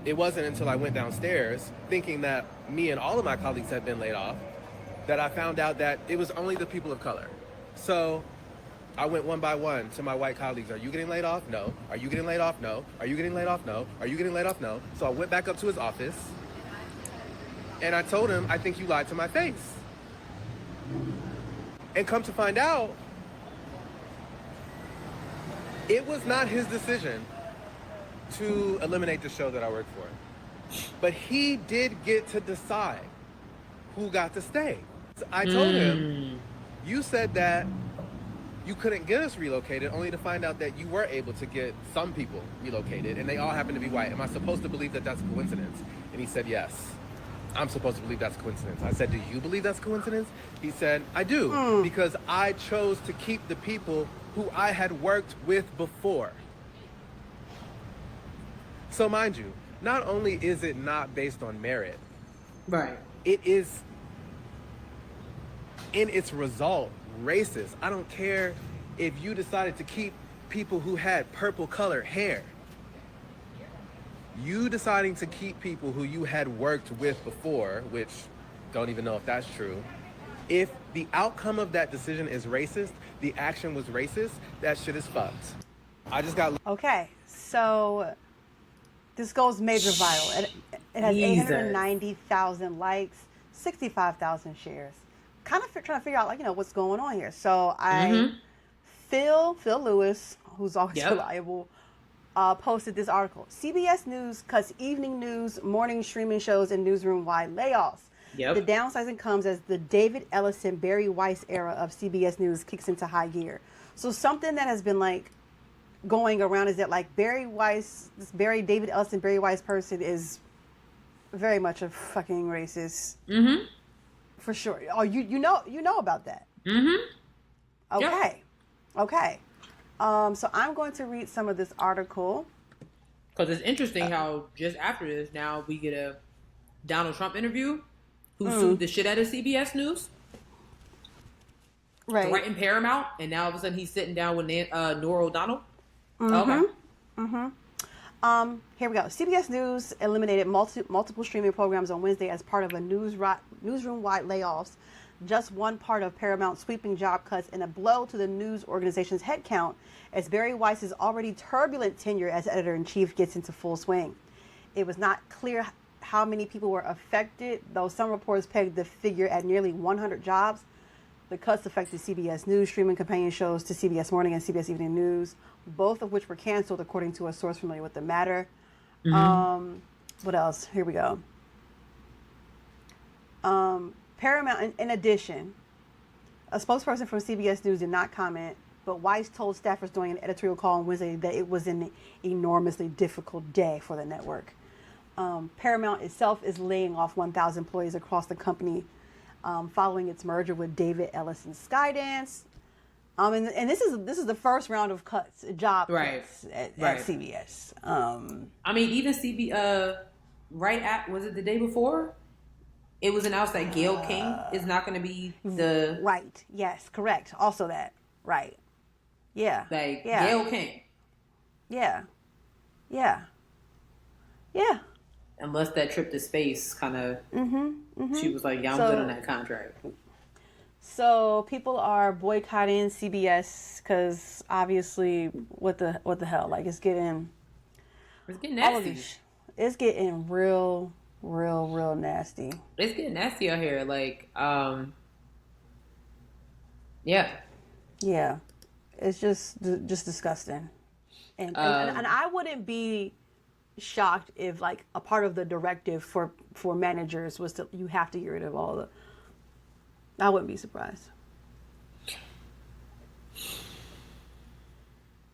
it wasn't until I went downstairs thinking that me and all of my colleagues had been laid off, that I found out that it was only the people of color. So I went one by one to my white colleagues. Are you getting laid off? No. Are you getting laid off? No. Are you getting laid off? No. Are you getting laid off? No. So I went back up to his office and I told him, I think you lied to my face. And come to find out, it was not his decision to eliminate the show that I worked for. But he did get to decide who got to stay. I told him, you said that you couldn't get us relocated, only to find out that you were able to get some people relocated, and they all happen to be white. Am I supposed to believe that that's a coincidence? And he said, yes. I'm supposed to believe that's a coincidence. I said, do you believe that's a coincidence? He said, I do, because I chose to keep the people who I had worked with before. So mind you, not only is it not based on merit, right? It is, in its result, racist. I don't care if you decided to keep people who had purple colored hair. You deciding to keep people who you had worked with before, which don't even know if that's true. If the outcome of that decision is racist, the action was racist, that shit is fucked. I just got... Okay, so this goes major viral. It has 890,000 likes, 65,000 shares. Kind of trying to figure out, what's going on here. So Phil Lewis, who's always reliable, posted this article. CBS News cuts evening news, morning streaming shows, and newsroom-wide layoffs. The downsizing comes as the David Ellison, Barry Weiss era of CBS News kicks into high gear. So something that has been going around is that David Ellison, Barry Weiss person is very much a fucking racist. Mm-hmm. For sure. Oh, you know about that. Mm-hmm. Okay. Yep. Okay. So I'm going to read some of this article. Because it's interesting how just after this, now we get a Donald Trump interview who sued the shit out of CBS News. Right. Threatened Paramount, and now all of a sudden he's sitting down with Norah O'Donnell. Mm-hmm. Okay. Mm-hmm. Here we go. CBS News eliminated multiple streaming programs on Wednesday as part of a newsroom-wide layoffs. Just one part of Paramount's sweeping job cuts and a blow to the news organization's headcount as Barry Weiss's already turbulent tenure as editor-in-chief gets into full swing. It was not clear how many people were affected, though some reports pegged the figure at nearly 100 jobs. The cuts affected CBS News streaming companion shows to CBS Morning and CBS Evening News, both of which were canceled, according to a source familiar with the matter. Mm-hmm. What else? Here we go. Paramount, in addition, a spokesperson from CBS News did not comment, but Weiss told staffers during an editorial call on Wednesday that it was an enormously difficult day for the network. Paramount itself is laying off 1,000 employees across the company following its merger with David Ellison's Skydance. And this is the first round of cuts, job cuts at CBS. I mean, even was it the day before? It was announced that Gayle King is not going to be the... Right. Yes, correct. Also that. Right. Yeah. Gayle King. Yeah. Yeah. Yeah. Unless that trip to space kind of... She was like, yeah, I'm good on that contract. So people are boycotting CBS because obviously, what the hell? Like, it's getting nasty. It's getting real nasty. It's getting nasty out here. Like, yeah. It's just disgusting, and I wouldn't be shocked if like a part of the directive for managers was to you have to get rid of all the. I wouldn't be surprised.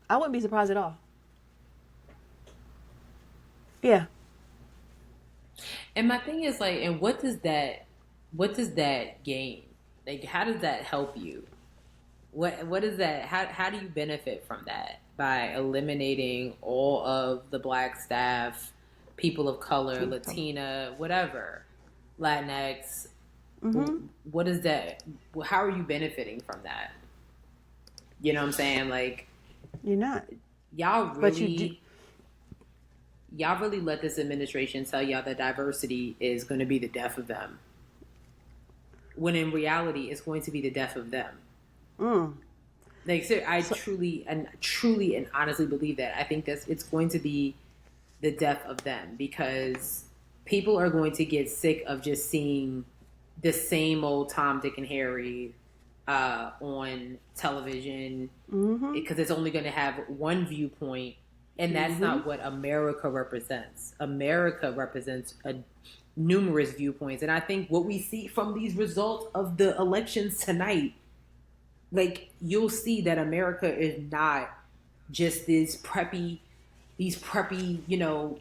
I wouldn't be surprised at all. Yeah. And my thing is like, and what does that gain? Like, how does that help you? What is that? How do you benefit from that by eliminating all of the black staff, people of color, Latina, whatever, Latinx? Mm-hmm. What is that? How are you benefiting from that? You know what I'm saying? Like, you're not. Y'all really let this administration tell y'all that diversity is going to be the death of them, when in reality it's going to be the death of them. Like, so I truly and honestly believe that. I think that it's going to be the death of them, because people are going to get sick of just seeing the same old Tom, Dick, and Harry on television, because it's only going to have one viewpoint, and that's not what America represents. America represents numerous viewpoints, and I think what we see from these results of the elections tonight, like, you'll see that America is not just these preppy, you know,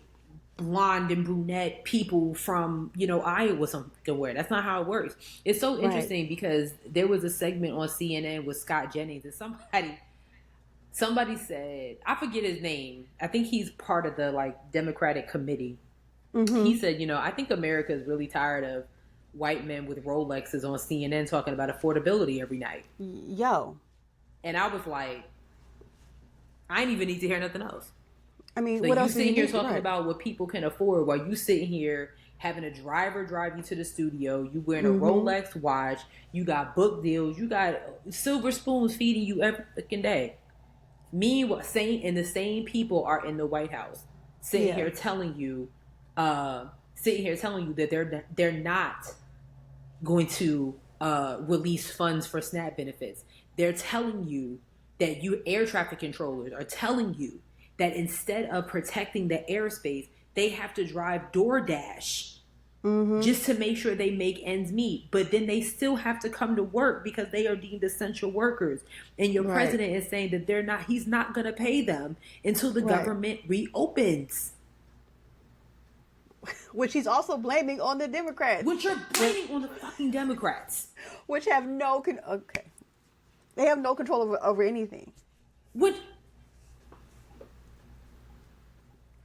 blonde and brunette people from, you know, Iowa somewhere. That's not how it works. It's so interesting because there was a segment on CNN with Scott Jennings, and somebody said, I forget his name. I think he's part of the like Democratic committee. He said, you know, I think America is really tired of white men with Rolexes on CNN talking about affordability every night. Yo. And I was like, I didn't even need to hear nothing else. I mean, like, what you else sitting here talking about what people can afford while you sitting here having a driver drive you to the studio, you wearing a Rolex watch, you got book deals, you got silver spoons feeding you every fucking day. Meanwhile, the same people are in the White House sitting here telling you that they're not going to release funds for SNAP benefits. They're telling you that air traffic controllers are telling you that instead of protecting the airspace, they have to drive DoorDash just to make sure they make ends meet. But then they still have to come to work because they are deemed essential workers. And your president is saying that he's not going to pay them until the government reopens. which he's also blaming on the Democrats. Which are blaming on the fucking Democrats. Which have no they have no control over anything. Which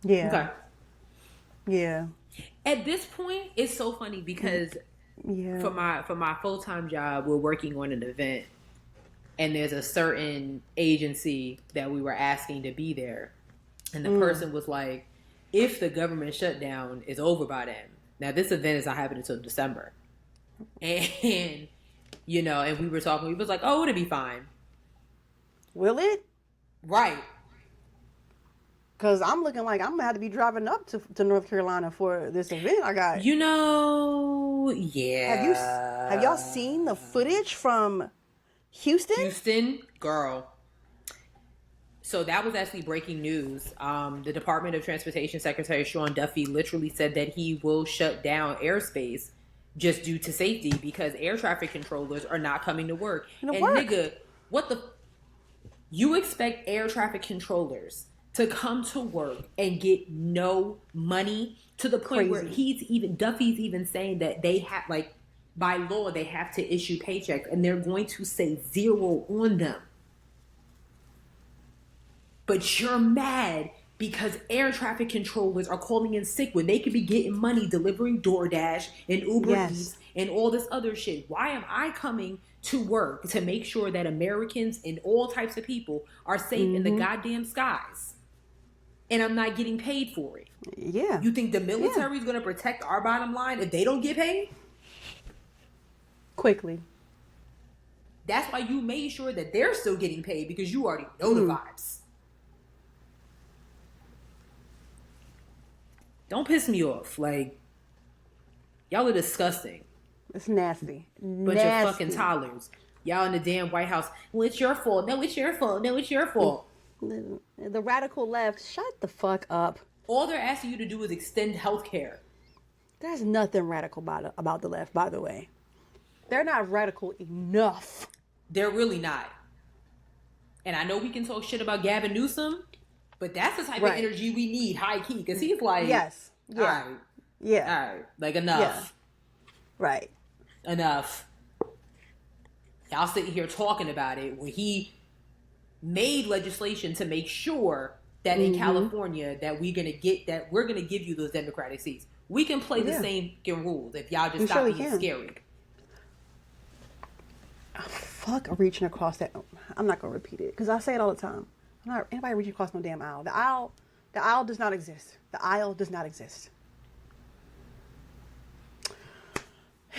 yeah. Okay. Yeah. At this point, it's so funny because for my full-time job, we're working on an event, and there's a certain agency that we were asking to be there, and the person was like, if the government shutdown is over by then. Now, this event is not happening until December. And, you know, and we were talking, we was like, oh, it'll be fine. Will it? Right. Because I'm looking like I'm going to have to be driving up to North Carolina for this event I got. You know, yeah. Have y'all seen the footage from Houston? Houston, girl. So that was actually breaking news. The Department of Transportation Secretary Sean Duffy literally said that he will shut down airspace just due to safety because air traffic controllers are not coming to work. Nigga, what the... You expect air traffic controllers to come to work and get no money to the point where Duffy's even saying that they have, like, by law, they have to issue paychecks and they're going to say zero on them. But you're mad because air traffic controllers are calling in sick when they could be getting money delivering DoorDash and Uber Eats and all this other shit. Why am I coming to work to make sure that Americans and all types of people are safe in the goddamn skies? And I'm not getting paid for it. Yeah. You think the military is going to protect our bottom line if they don't get paid? Quickly. That's why you made sure that they're still getting paid because you already know the vibes. Don't piss me off. Like, y'all are disgusting. It's nasty. Bunch of fucking toddlers. Y'all in the damn White House. Well, it's your fault. No, it's your fault. No, it's your fault. The radical left, shut the fuck up. All they're asking you to do is extend health care. There's nothing radical about the left, by the way. They're not radical enough. They're really not. And I know we can talk shit about Gavin Newsom, but that's the type of energy we need, high key, because he's like, yes, yeah, all right, yeah, all right, like enough, yeah. Right, enough. Y'all sitting here talking about it when he made legislation to make sure that in California that we're gonna give you those Democratic seats. We can play the same rules if y'all just stop being scary. Oh, fuck reaching across that. I'm not gonna repeat it because I say it all the time. I'm not anybody reaching across no damn aisle. The aisle does not exist. The aisle does not exist.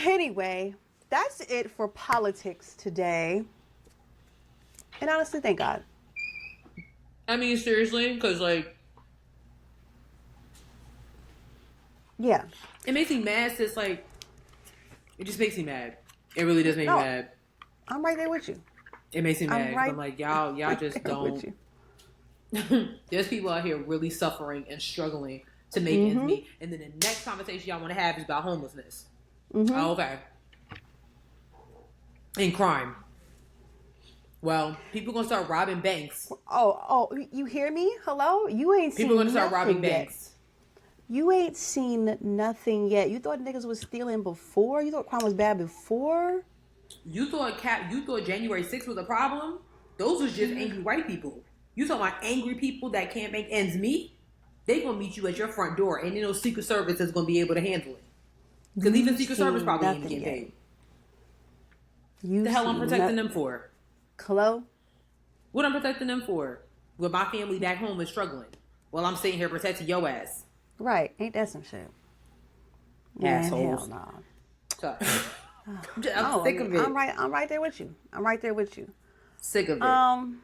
Anyway, that's it for politics today. And honestly, thank God. I mean, seriously, because like, yeah, it makes me mad. Since like, it just makes me mad. It really does make me mad. I'm right there with you. It makes me mad. I'm like, y'all just don't. There's people out here really suffering and struggling to make ends meet, and then the next conversation y'all want to have is about homelessness. Oh, okay. And crime. Well, people gonna start robbing banks. Oh, you hear me? Hello? You ain't seen people gonna start robbing banks. You ain't seen nothing yet. You thought niggas was stealing before? You thought crime was bad before? You thought January 6th was a problem? Those was just angry white people. You talking about angry people that can't make ends meet? They gonna meet you at your front door, and no Secret Service is gonna be able to handle it. Because even Secret Service probably ain't getting paid. The hell I'm protecting them for? Hello? What I'm protecting them for? When my family back home is struggling. While I'm sitting here protecting your ass. Right. Ain't that some shit? Assholes. Hell no. I'm sick of it. I'm right there with you. Sick of it.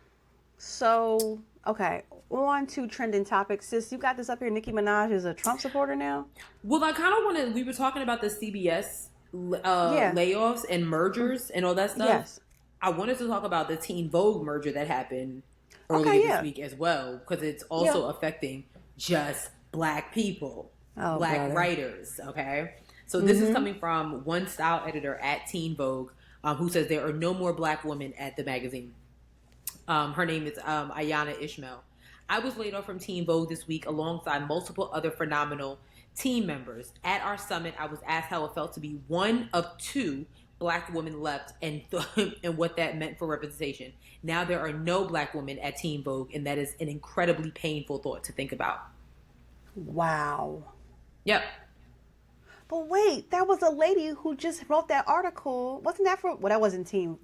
So, okay. On to trending topics. Sis, you got this up here. Nicki Minaj is a Trump supporter now? Well, I kind of want to... We were talking about the CBS layoffs and mergers and all that stuff. Yes. I wanted to talk about the Teen Vogue merger that happened earlier this week as well, because it's also affecting just black people, black writers, okay? So this is coming from one style editor at Teen Vogue, who says there are no more black women at the magazine. Her name is Ayanna Ishmael. I was laid off from Teen Vogue this week alongside multiple other phenomenal team members. At our summit, I was asked how it felt to be one of 2 Black women left and and what that meant for representation. Now there are no Black women at Teen Vogue, and that is an incredibly painful thought to think about. Wow. Yep. But wait, that was a lady who just wrote that article. Wasn't that for? Well, that wasn't Teen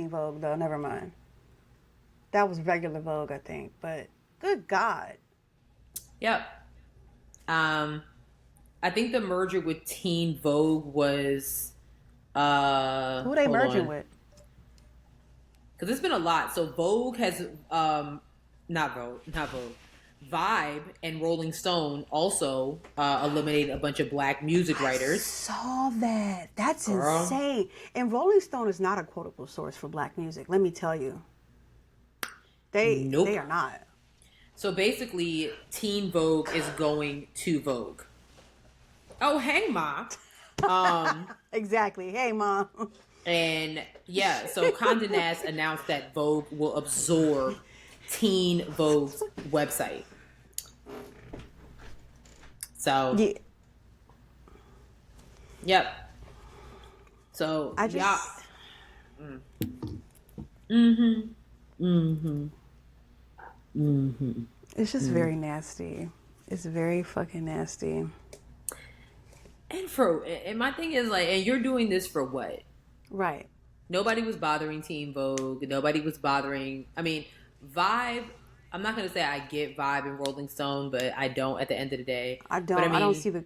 Vogue though. Never mind. That was regular Vogue, I think. But good God. Yep. I think the merger with Teen Vogue was who they merging with? Because there's been a lot. So Vogue has not Vogue. Vibe and Rolling Stone also eliminated a bunch of Black music writers. I saw that. That's insane. And Rolling Stone is not a quotable source for Black music. Let me tell you. They are not. So basically, Teen Vogue is going to Vogue. Oh, hey, Ma. Exactly. Hey, Mom. And yeah, so Condé Nast announced that Vogue will absorb Teen Vogue's website. So, yeah. Yep. So, I just... yeah. It's just very nasty. It's very fucking nasty. And my thing is like, and you're doing this for what? Right. Nobody was bothering Teen Vogue. Nobody was bothering. I mean, Vibe. I'm not gonna say I get Vibe and Rolling Stone, but I don't. At the end of the day, I don't. But, I mean, don't see the.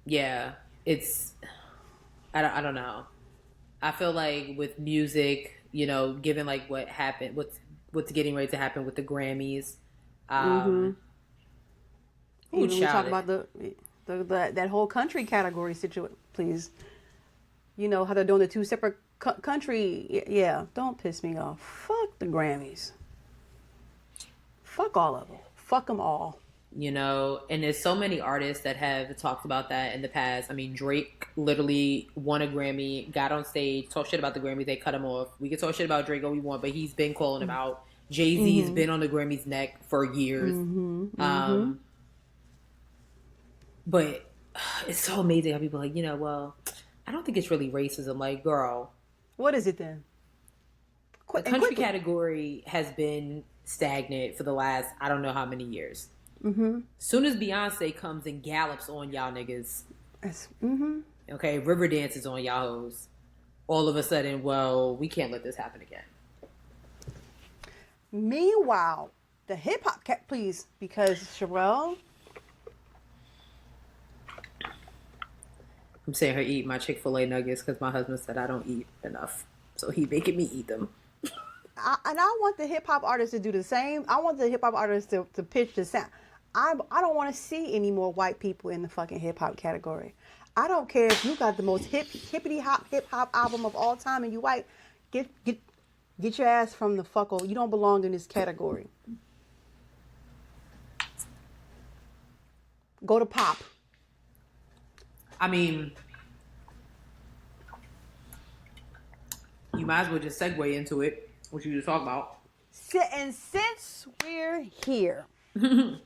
Yeah, it's. I don't know. I feel like with music, you know, given like what happened, what's getting ready to happen with the Grammys. We talk about that whole country category situation, please. You know how they're doing the 2 separate country. Yeah, don't piss me off. Fuck the Grammys. Fuck all of them. Fuck them all. You know, and there's so many artists that have talked about that in the past. I mean, Drake literally won a Grammy, got on stage, talked shit about the Grammys, they cut him off. We can talk shit about Drake all we want, but he's been calling him out. Jay-Z's been on the Grammys' neck for years. But it's so amazing how people are like, you know, well, I don't think it's really racism. Like, girl. What is it then? The country category has been stagnant for the last, I don't know how many years. Soon as Beyonce comes and gallops on y'all niggas, okay, Riverdance is on y'all hoes, all of a sudden, well, we can't let this happen again. Meanwhile, the hip-hop please, because Sharelle... I'm saying her eat my Chick-fil-A nuggets because my husband said I don't eat enough. So he making me eat them. And I want the hip-hop artists to do the same. I want the hip-hop artists to pitch the sound. I don't want to see any more white people in the fucking hip-hop category. I don't care if you got the most hippity-hop hip-hop album of all time and you white. Get your ass from the fuck. You don't belong in this category. Go to pop. I mean, you might as well just segue into it, what you just talked about. And since we're here, for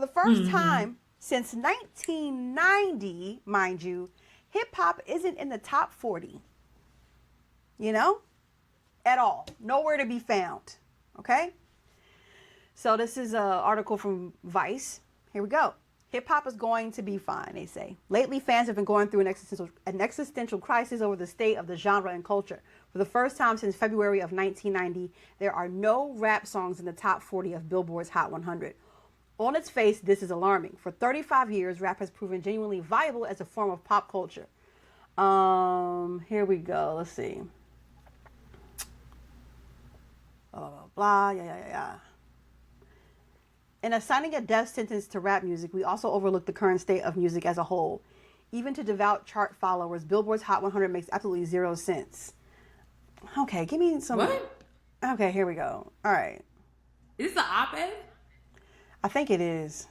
the first time since 1990, mind you, hip hop isn't in the top 40. You know? At all. Nowhere to be found. Okay? So this is an article from Vice. Here we go. Hip-hop is going to be fine, they say. Lately, fans have been going through an existential crisis over the state of the genre and culture. For the first time since February of 1990, there are no rap songs in the top 40 of Billboard's Hot 100. On its face, this is alarming. For 35 years, rap has proven genuinely viable as a form of pop culture. Here we go. Let's see. Blah, blah, blah. Yeah. In assigning a death sentence to rap music, we also overlook the current state of music as a whole. Even to devout chart followers, Billboard's Hot 100 makes absolutely 0 sense. Okay, give me some... What? Okay, here we go. All right. Is this an op-ed? I think it is.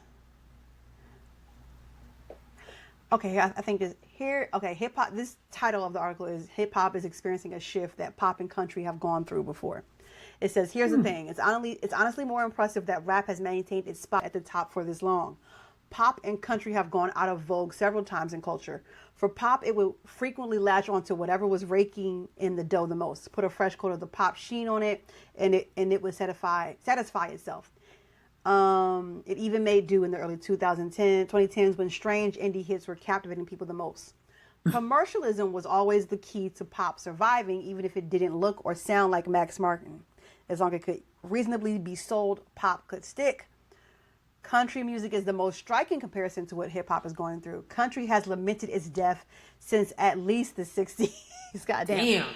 Okay, I think this... Here, okay, hip-hop... This title of the article is Hip-Hop is Experiencing a Shift That Pop and Country Have Gone Through Before. It says, here's the thing. It's honestly more impressive that rap has maintained its spot at the top for this long. Pop and country have gone out of vogue several times in culture. For pop, it would frequently latch onto whatever was raking in the dough the most. Put a fresh coat of the pop sheen on it, and it would satisfy itself. It even made do in the early 2010s when strange indie hits were captivating people the most. Commercialism was always the key to pop surviving, even if it didn't look or sound like Max Martin. As long as it could reasonably be sold, pop could stick. Country music is the most striking comparison to what hip hop is going through. Country has lamented its death since at least the 60s. Goddamn. Damn.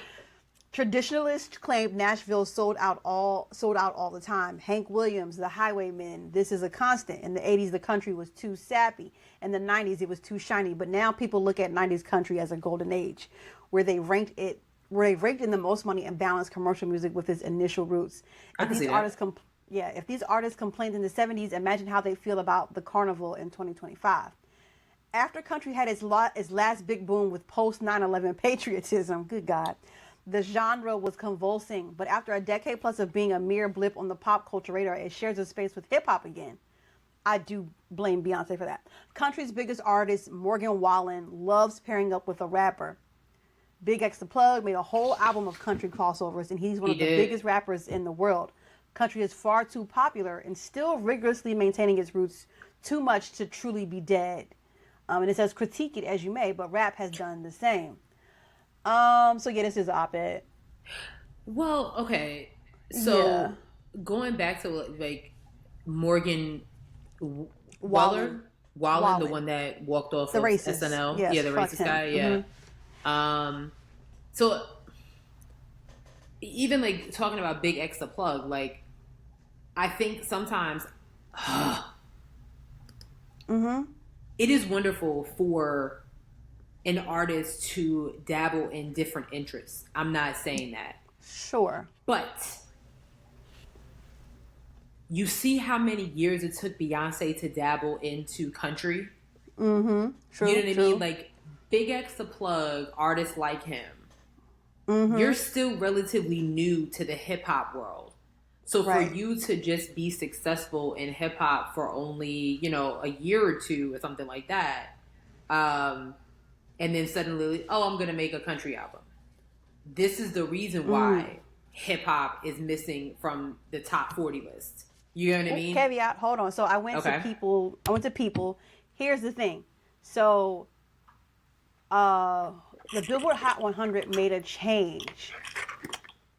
Traditionalists claimed Nashville sold out all the time. Hank Williams, the Highwaymen, this is a constant. In the 80s, the country was too sappy. In the 90s, it was too shiny. But now people look at 90s country as a golden age, where they raked in the most money and balanced commercial music with its initial roots. If these artists complained in the 70s, imagine how they feel about the carnival in 2025. After country had its last big boom with post 9/11 patriotism, good God, the genre was convulsing. But after a decade plus of being a mere blip on the pop culture radar, it shares a space with hip hop again. I do blame Beyonce for that. Country's biggest artist, Morgan Wallen, loves pairing up with a rapper. Big X the Plug made a whole album of country crossovers, and he's one of the biggest rappers in the world. Country is far too popular and still rigorously maintaining its roots too much to truly be dead. And it says, critique it as you may, but rap has done the same. So yeah, this is an op-ed. Well, okay. So going back to like Morgan Wallen, the one that walked off of SNL. Yes, yeah, the racist guy. Yeah. Mm-hmm. So even like talking about Big X the Plug, like I think sometimes it is wonderful for an artist to dabble in different interests. I'm not saying that. Sure. But you see how many years it took Beyonce to dabble into country? Mm-hmm. True. You know what I mean? Like Big X the Plug, artists like him, you're still relatively new to the hip hop world. So for you to just be successful in hip hop for only, a year or two or something like that, and then suddenly, I'm going to make a country album. This is the reason why hip hop is missing from the top 40 list. You know what I mean? Caveat, hold on. So I went to People. Here's the thing. So the Billboard Hot 100 made a change,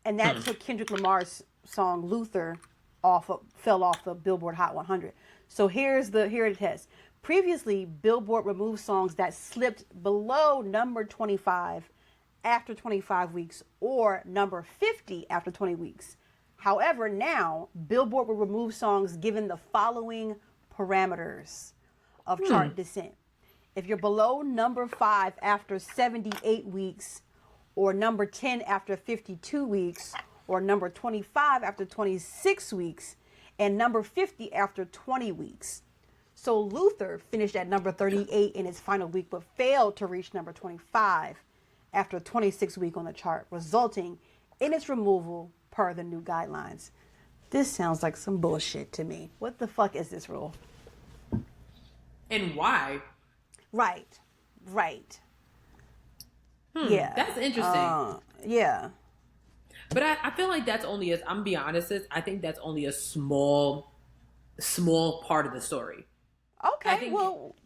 and that took Kendrick Lamar's song Luther fell off the Billboard Hot 100. So here it is. Previously, Billboard removed songs that slipped below number 25 after 25 weeks or number 50 after 20 weeks. However, now Billboard will remove songs given the following parameters of chart descent. If you're below number 5 after 78 weeks, or number 10 after 52 weeks, or number 25 after 26 weeks, and number 50 after 20 weeks. So Luther finished at number 38 in its final week, but failed to reach number 25 after 26 week on the chart, resulting in its removal per the new guidelines. This sounds like some bullshit to me. What the fuck is this rule? And why? Right. Yeah. That's interesting. Yeah. But I feel like that's only, I'm going to be honest, I think that's only a small part of the story. Okay, well,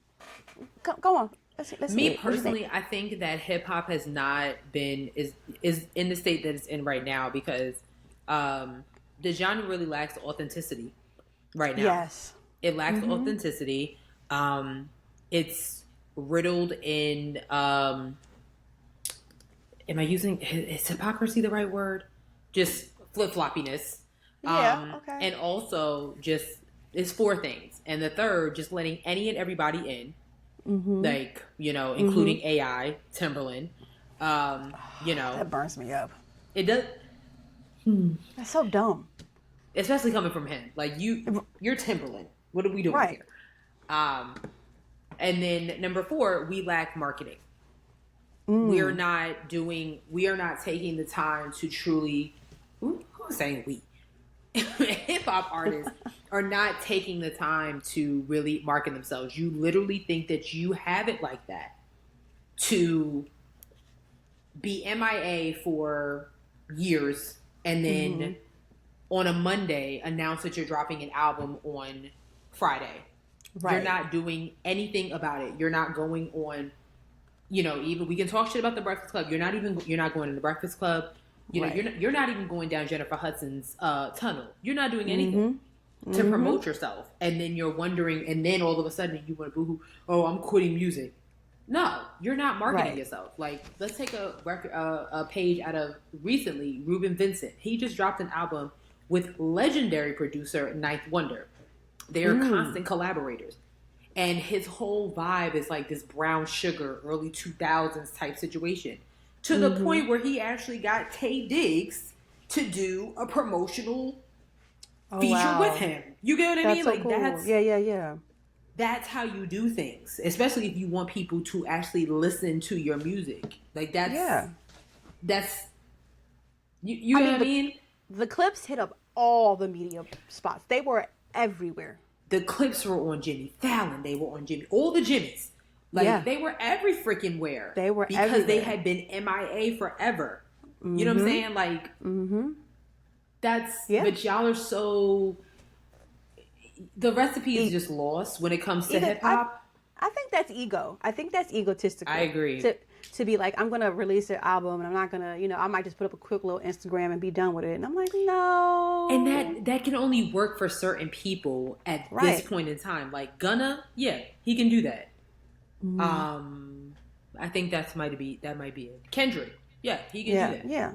go on. Let's me personally, I think that hip hop has not been, is in the state that it's in right now because the genre really lacks authenticity right now. Yes. It lacks authenticity. It's riddled in, is hypocrisy the right word? Just flip-floppiness. Okay. And also just, it's 4 things. And the third, just letting any and everybody in. Like, including AI, Timberland. That burns me up. It does. That's so dumb. Especially coming from him. Like, you're Timberland. What are we doing here? And then number 4, we lack marketing. We are not taking the time to truly. Ooh, I'm saying we. Hip hop artists are not taking the time to really market themselves. You literally think that you have it like that to be MIA for years and then on a Monday announce that you're dropping an album on Friday. Right. You're not doing anything about it. You're not going on, even we can talk shit about the Breakfast Club. You're not going to the Breakfast Club. You're not even going down Jennifer Hudson's tunnel. You're not doing anything to promote yourself. And then you're wondering, and then all of a sudden you want to boohoo, oh, I'm quitting music. No, you're not marketing yourself. Like, let's take a page out of recently, Ruben Vincent. He just dropped an album with legendary producer Ninth Wonder. They're constant collaborators. And his whole vibe is like this brown sugar, early 2000s type situation. To the point where he actually got Taye Diggs to do a promotional feature with him. You get what I mean? So like cool. Yeah. That's how you do things, especially if you want people to actually listen to your music. Like that's you know what I mean? The clips hit up all the media spots. They were everywhere. The clips were on Jimmy Fallon. They were on all the Jimmys. Like they were every freaking where. They were because everywhere. they had been MIA forever. You know what I'm saying? Like that's but y'all are so. The recipe is just lost when it comes to hip hop. I think that's ego. I think that's egotistical. I agree. To be like, I'm gonna release an album and I'm not gonna, I might just put up a quick little Instagram and be done with it. And I'm like, no. And that can only work for certain people at this point in time. Like Gunna, he can do that. I think that might be it. Kendrick, he can do that. Yeah.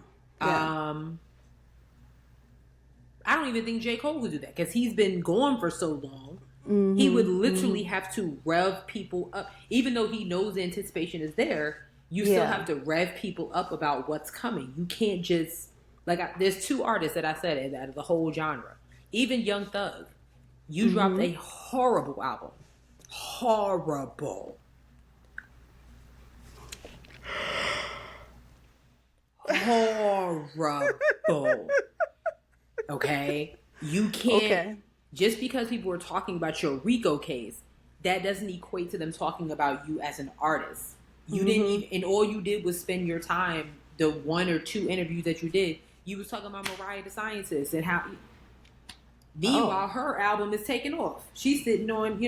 I don't even think J. Cole would do that because he's been gone for so long. He would literally have to rev people up. Even though he knows the anticipation is there, you still have to rev people up about what's coming. You can't just... there's two artists that I said out of the whole genre. Even Young Thug. You dropped a horrible album. Horrible. Okay? You can't... Just because people are talking about your RICO case, that doesn't equate to them talking about you as an artist. You didn't even... And all you did was spend your time, the 1 or 2 interviews that you did, you was talking about Mariah the Scientist and how... Meanwhile, her album is taking off. She's sitting on,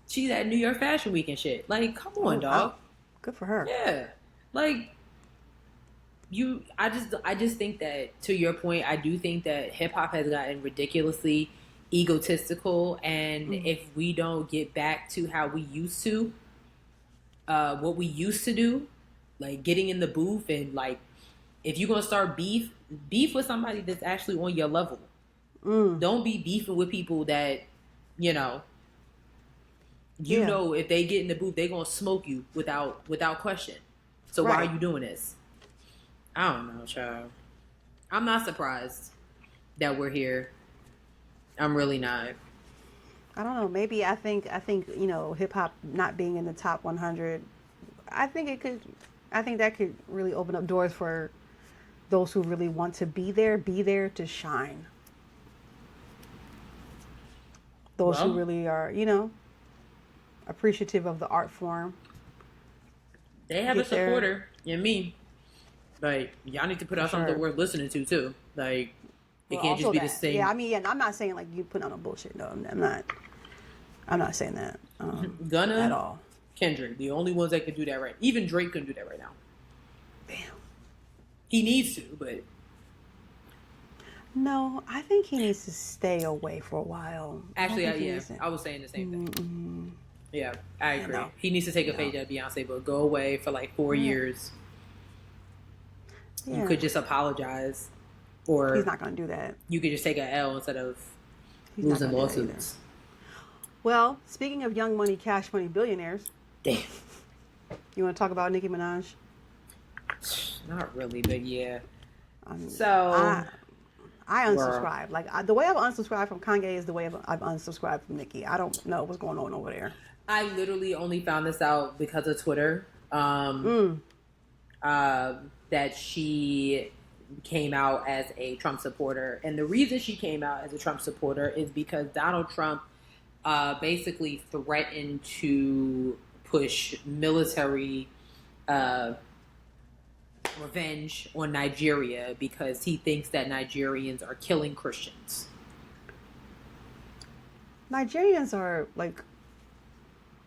she's at New York Fashion Week and shit. Like, come on, dog. Good for her. Yeah. Like... I just think that, to your point, I do think that hip hop has gotten ridiculously egotistical, and if we don't get back to how we used to, what we used to do, like getting in the booth and like, if you're gonna start beef with somebody that's actually on your level. Don't be beefing with people that, know if they get in the booth, they're gonna smoke you without question. So why are you doing this? I don't know, child. I'm not surprised that we're here. I'm really not. I don't know. Maybe I think hip hop not being in the top 100. I think that could really open up doors for those who really want to be there to shine. Those who really are, appreciative of the art form. They have a supporter in me. Like, y'all need to put out something worth listening to, too. Like, it can't just be the same. Yeah, I mean, I'm not saying, like, you put out no bullshit. No, I'm not saying that. Gunna, at all. Kendrick, the only ones that can do that right. Even Drake couldn't do that right now. Damn. He needs to, but... No, I think he needs to stay away for a while. Actually, I was saying the same thing. Yeah, I agree. He needs to take a page at Beyonce, but go away for, like, 4 years. You could just apologize, or he's not going to do that. You could just take an L instead of losing lawsuits. Well, speaking of young money, cash money billionaires, damn. You want to talk about Nicki Minaj? Not really, but yeah. I unsubscribe. Like the way I've unsubscribed from Kanye is the way I've unsubscribed from Nicki. I don't know what's going on over there. I literally only found this out because of Twitter. That she came out as a Trump supporter. And the reason she came out as a Trump supporter is because Donald Trump basically threatened to push military revenge on Nigeria because he thinks that Nigerians are killing Christians. Nigerians are like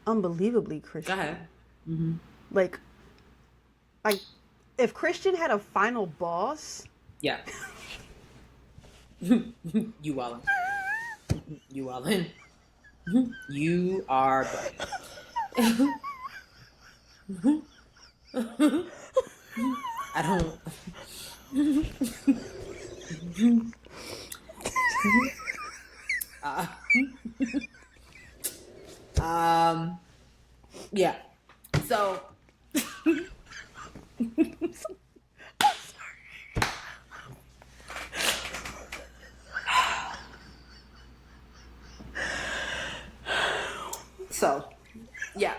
unbelievably Christian. Go ahead. Mm-hmm. Like if Christian had a final boss. Yeah. You wildin'. You wildin'. You are I don't. Yeah. So. So, yeah.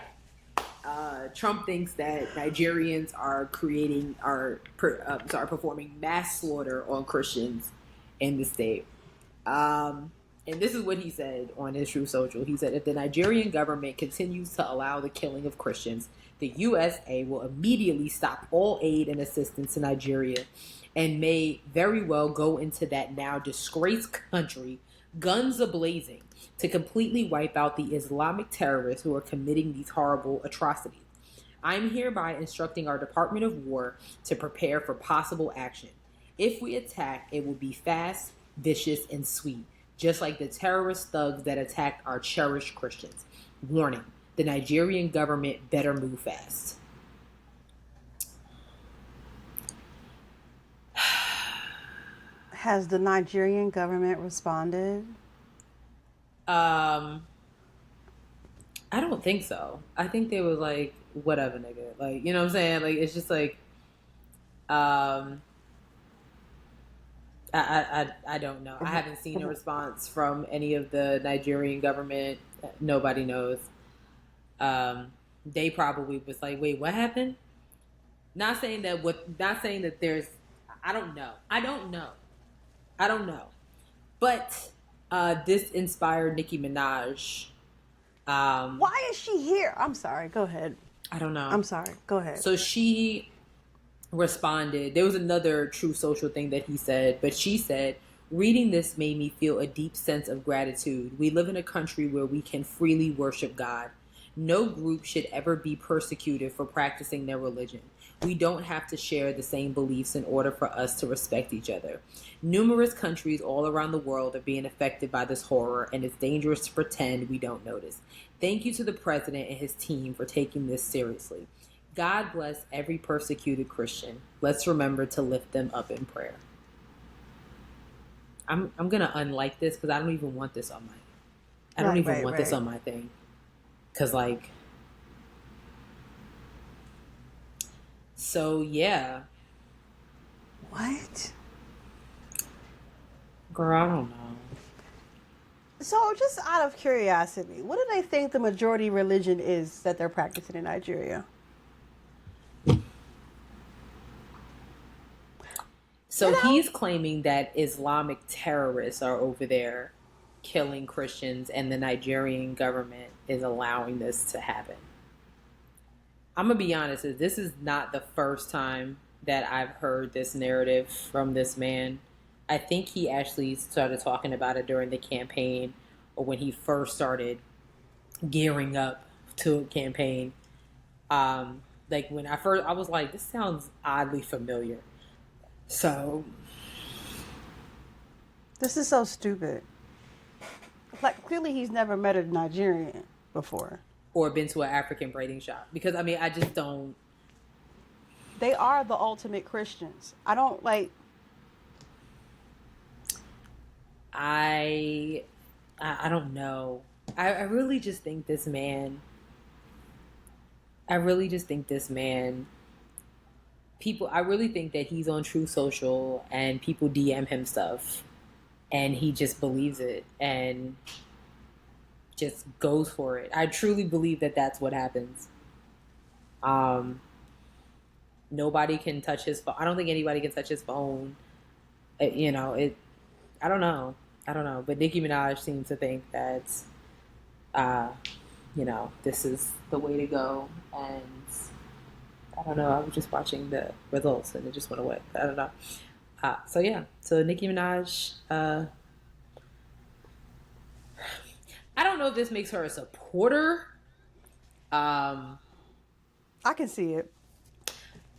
Trump thinks that Nigerians are performing mass slaughter on Christians in the state. And this is what he said on his Truth Social. He said, if the Nigerian government continues to allow the killing of Christians, the USA will immediately stop all aid and assistance to Nigeria and may very well go into that now disgraced country, guns a-blazing, to completely wipe out the Islamic terrorists who are committing these horrible atrocities. I'm hereby instructing our Department of War to prepare for possible action. If we attack, it will be fast, vicious, and sweet, just like the terrorist thugs that attacked our cherished Christians. Warning, the Nigerian government better move fast. Has the Nigerian government responded? I don't think so. I think they were like, whatever, nigga. Like, you know what I'm saying? Like, it's just like, I don't know. I haven't seen a response from any of the Nigerian government. Nobody knows. They probably was like, wait, what happened? Not saying that there's, I don't know. But, this inspired Nicki Minaj. Why is she here? I'm sorry. Go ahead. I don't know. I'm sorry. Go ahead. So she responded. There was another True Social thing that he said, but she said, reading this made me feel a deep sense of gratitude. We live in a country where we can freely worship God. No group should ever be persecuted for practicing their religion. We don't have to share the same beliefs in order for us to respect each other. Numerous countries all around the world are being affected by this horror, and it's dangerous to pretend we don't notice. Thank you to the president and his team for taking this seriously. God bless every persecuted Christian. Let's remember to lift them up in prayer. I'm gonna unlike this because I don't even want this on my. I don't even want this on my thing. Cause like. So yeah. What? Girl, I don't know. So, just out of curiosity, what do they think the majority religion is that they're practicing in Nigeria? So he's claiming that Islamic terrorists are over there killing Christians and the Nigerian government is allowing this to happen. I'm going to be honest, this is not the first time that I've heard this narrative from this man. I think he actually started talking about it during the campaign or when he first started gearing up to a campaign. Like when I was like, this sounds oddly familiar. So. This is so stupid. Like clearly he's never met a Nigerian before. Or been to an African braiding shop. Because I mean, I just don't. They are the ultimate Christians. I don't like. I don't know. I really just think this man. I really think that he's on True Social and people DM him stuff and he just believes it and just goes for it. I truly believe that that's what happens. nobody can touch his phone. I don't think anybody can touch his phone. I don't know. But Nicki Minaj seems to think that, this is the way to go. And I don't know. I was just watching the results and it just went away. I don't know. So Nicki Minaj, I don't know if this makes her a supporter. I can see it.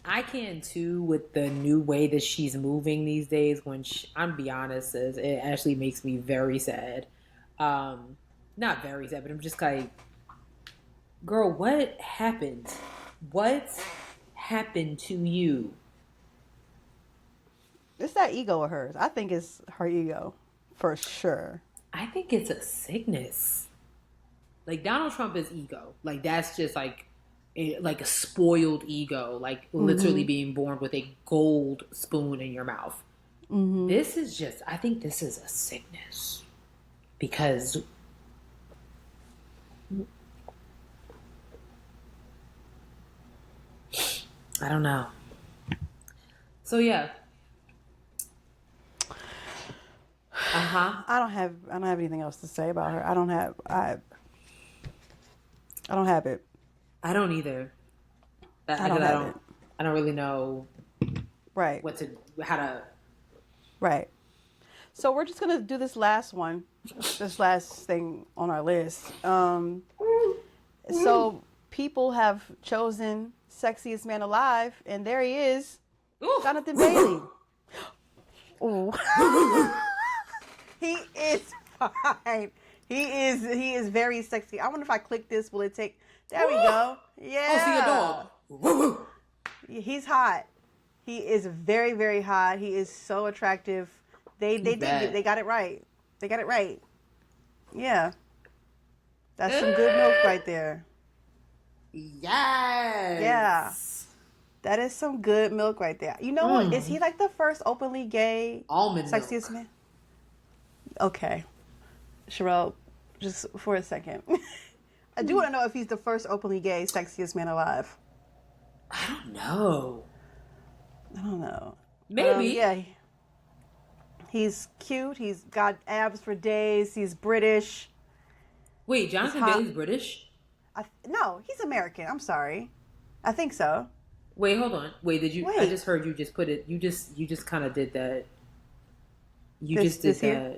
I can too with the new way that she's moving these days. I'm be honest, it actually makes me very sad. Not very sad, but I'm just like, girl, what happened? What happened to you? It's that ego of hers. I think it's her ego, for sure. I think it's a sickness. Like Donald Trump is ego. Like that's just like a spoiled ego, like literally being born with a gold spoon in your mouth. Mm-hmm. I think this is a sickness because I don't know. So yeah. I don't have anything else to say about her. I don't have it. I don't either. I don't really know. Right. How to. Right. So we're just gonna do this last one, this last thing on our list. So people have chosen Sexiest Man Alive, and there he is, Ooh. Jonathan Bailey. Ooh. He is fine. He is very sexy. I wonder if I click this, will it take? There we go. Yeah. Oh, see a dog. He's hot. He is very, very hot. He is so attractive. They got it right. They got it right. Yeah. That's some good milk right there. Yes. Yeah. That is some good milk right there. You know what? Is he like the first openly gay almond sexiest man? Okay. Sharelle, just for a second. I do want to know if he's the first openly gay sexiest man alive. I don't know. Maybe. Yeah. He's cute. He's got abs for days. He's British. Wait, Jonathan Bailey's British? No, he's American. I'm sorry. I think so. Wait, hold on. Wait, I just heard you just put it. You just kind of did that. You just did that. Here?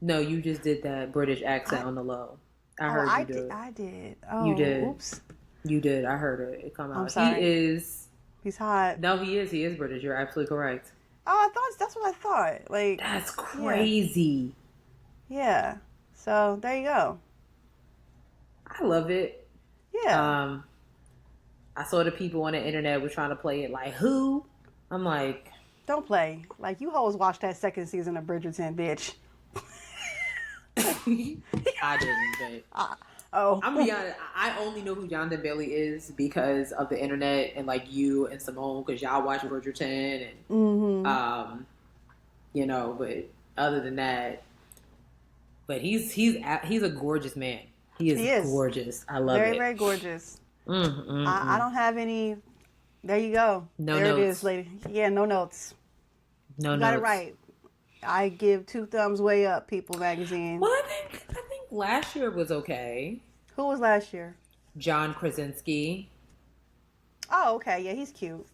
No, you just did that British accent on the low. I heard you do it. I did. Oh, you did. Oops. You did. I heard it. It come out. I'm sorry. He's hot. No, he is. He is British. You're absolutely correct. Oh, that's what I thought. Like that's crazy. Yeah. So there you go. I love it. Yeah. I saw the people on the internet were trying to play it like who? I'm like, don't play. Like you hoes watched that second season of Bridgerton, bitch. I didn't. But I'm gonna be honest. I only know who Jonathan Bailey is because of the internet and like you and Simone, because y'all watch Bridgerton and But other than that, but he's a gorgeous man. He is gorgeous. I love it. Very, very gorgeous. I don't have any. There you go. No there notes. It is, lady. Yeah, no notes. No you notes. Got it right. I give 2 thumbs way up, People magazine. Well, I think last year was okay. Who was last year? John Krasinski. Oh, okay. Yeah, he's cute.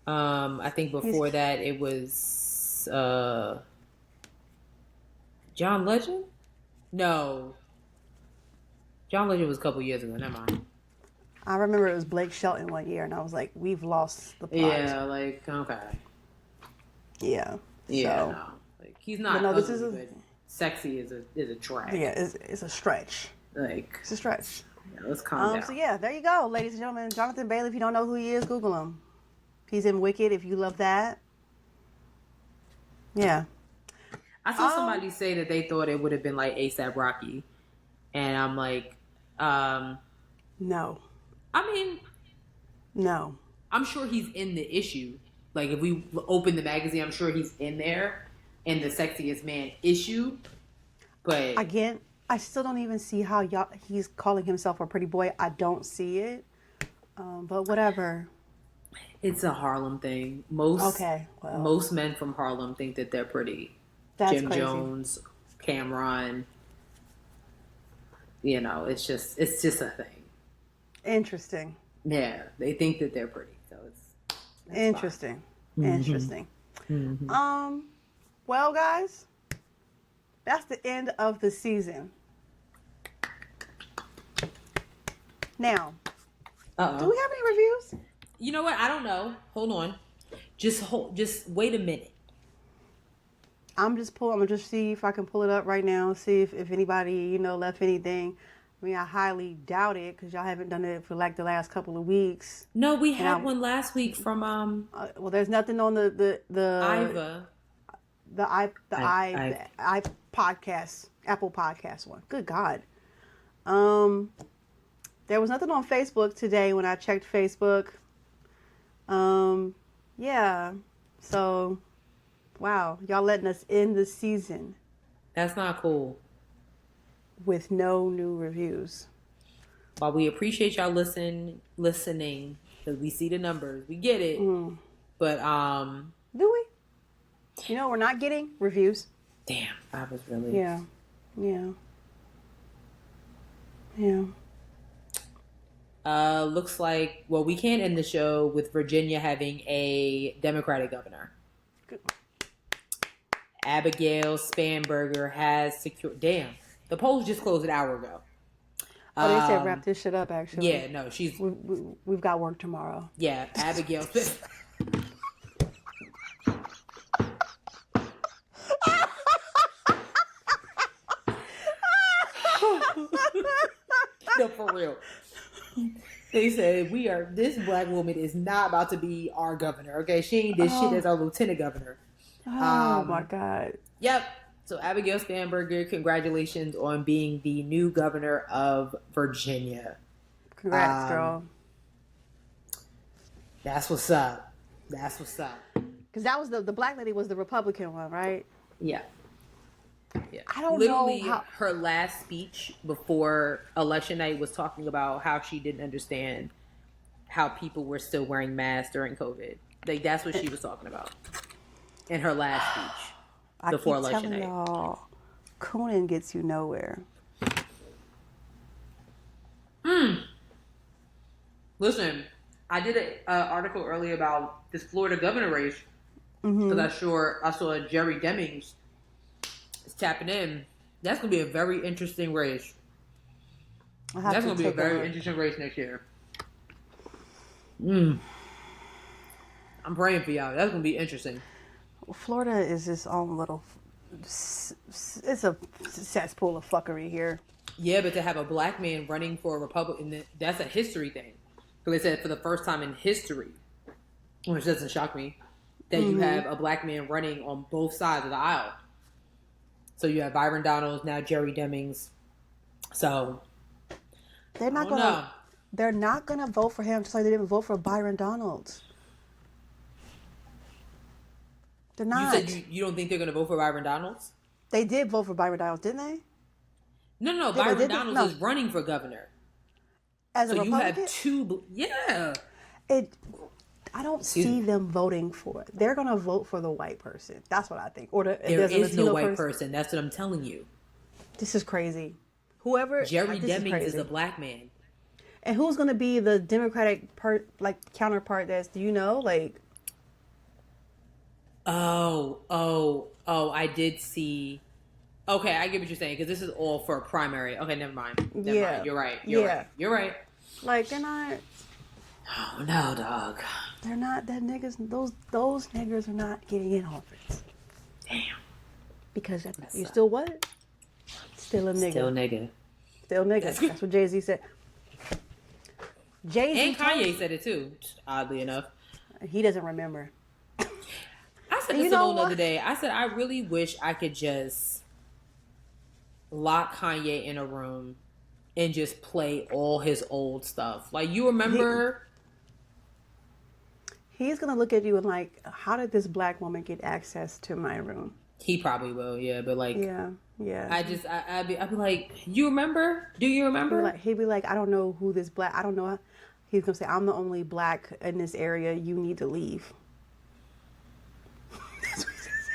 I think before that it was John Legend? No. John Legend was a couple years ago. Never mind. I remember it was Blake Shelton one year, and I was like, we've lost the plot. Yeah, like, okay. Yeah. Yeah, so. no. Like, he's not ugly, but sexy is a drag. Yeah, it's a stretch. Like, it's a stretch. Yeah, let's calm down. So, yeah, there you go, ladies and gentlemen. Jonathan Bailey, if you don't know who he is, Google him. He's in Wicked, if you love that. Yeah. I saw somebody say that they thought it would have been like A$AP Rocky. And I'm like, no. I mean, no. I'm sure he's in the issue. Like, if we open the magazine, I'm sure he's in there in the Sexiest Man issue. But again, I still don't even see how he's calling himself a pretty boy. I don't see it. But whatever. It's a Harlem thing. Most men from Harlem think that they're pretty. That's Jim crazy. Jones, Cameron. You know, it's just a thing. Interesting. Yeah, they think that they're pretty. So it's interesting. Interesting. Mm-hmm. Well, guys, that's the end of the season. Now, do we have any reviews? You know what? I don't know. Hold on. Just wait a minute. I'm gonna just see if I can pull it up right now. See if anybody left anything. I mean, I highly doubt it because y'all haven't done it for like the last couple of weeks. No, we had one last week from well, there's nothing on the Iva. I podcast, Apple Podcast one. Good God. There was nothing on Facebook today when I checked Facebook. Yeah. So, wow, y'all letting us end the season. That's not cool. With no new reviews. While we appreciate y'all listening, because we see the numbers, we get it. But do we? We're not getting reviews. Damn, I was really. Yeah. Looks like we can't end the show with Virginia having a Democratic governor. Good. Abigail Spanberger has secured. Damn. The polls just closed an hour ago. Oh, they said wrap this shit up, actually. Yeah, no, we've got work tomorrow. Yeah, Abigail. No, for real. They said this black woman is not about to be our governor, okay? She ain't this shit as our lieutenant governor. Oh, my God. Yep. So Abigail Spanberger, congratulations on being the new governor of Virginia. Congrats, girl. That's what's up. Because that was the black lady was the Republican one, right? Yeah. I don't Literally, know her last speech before election night was talking about how she didn't understand how people were still wearing masks during COVID. Like, that's what she was talking about in her last speech. Before election night. Y'all, Conan gets you nowhere. Listen, I did an article earlier about this Florida governor race because I saw Jerry Demings is tapping in. That's going to be a very interesting race. That's going to be a very interesting race next year. I'm praying for y'all. That's going to be interesting. Florida is its own little. It's a cesspool of fuckery here. Yeah, but to have a black man running for a Republican, that's a history thing. Because they said for the first time in history, which doesn't shock me, that you have a black man running on both sides of the aisle. So you have Byron Donalds, now Jerry Demings. So they're not gonna vote for him just like they didn't vote for Byron Donalds. They're not. You said you don't think they're going to vote for Byron Donalds? They did vote for Byron Donalds, didn't they? No. Byron Donalds is running for governor. As a Republican? You have two. Yeah. I don't see them voting for it. They're going to vote for the white person. That's what I think. Or there is no white person. That's what I'm telling you. This is crazy. Jerry Demings is a black man. And who's going to be the Democratic counterpart? Do you know? I did see. Okay, I get what you're saying because this is all for a primary. Okay, never mind. Never mind. You're right. You're right. They're not. Oh no, dog. They're not. That niggas. Those niggers are not getting in office. Damn. Because you still what? Still a nigga. Still nigga. That's what Jay-Z said. Jay-Z and Kanye said it too. Oddly enough, he doesn't remember. I said this the other day. I said I really wish I could just lock Kanye in a room and just play all his old stuff. Like, you remember? He's gonna look at you and how did this black woman get access to my room? He probably will, yeah. But yeah. I'd be like, you remember? Do you remember? He'd be like, I don't know who this black. I don't know. he's gonna say, I'm the only black in this area, you need to leave. That's what he's gonna say.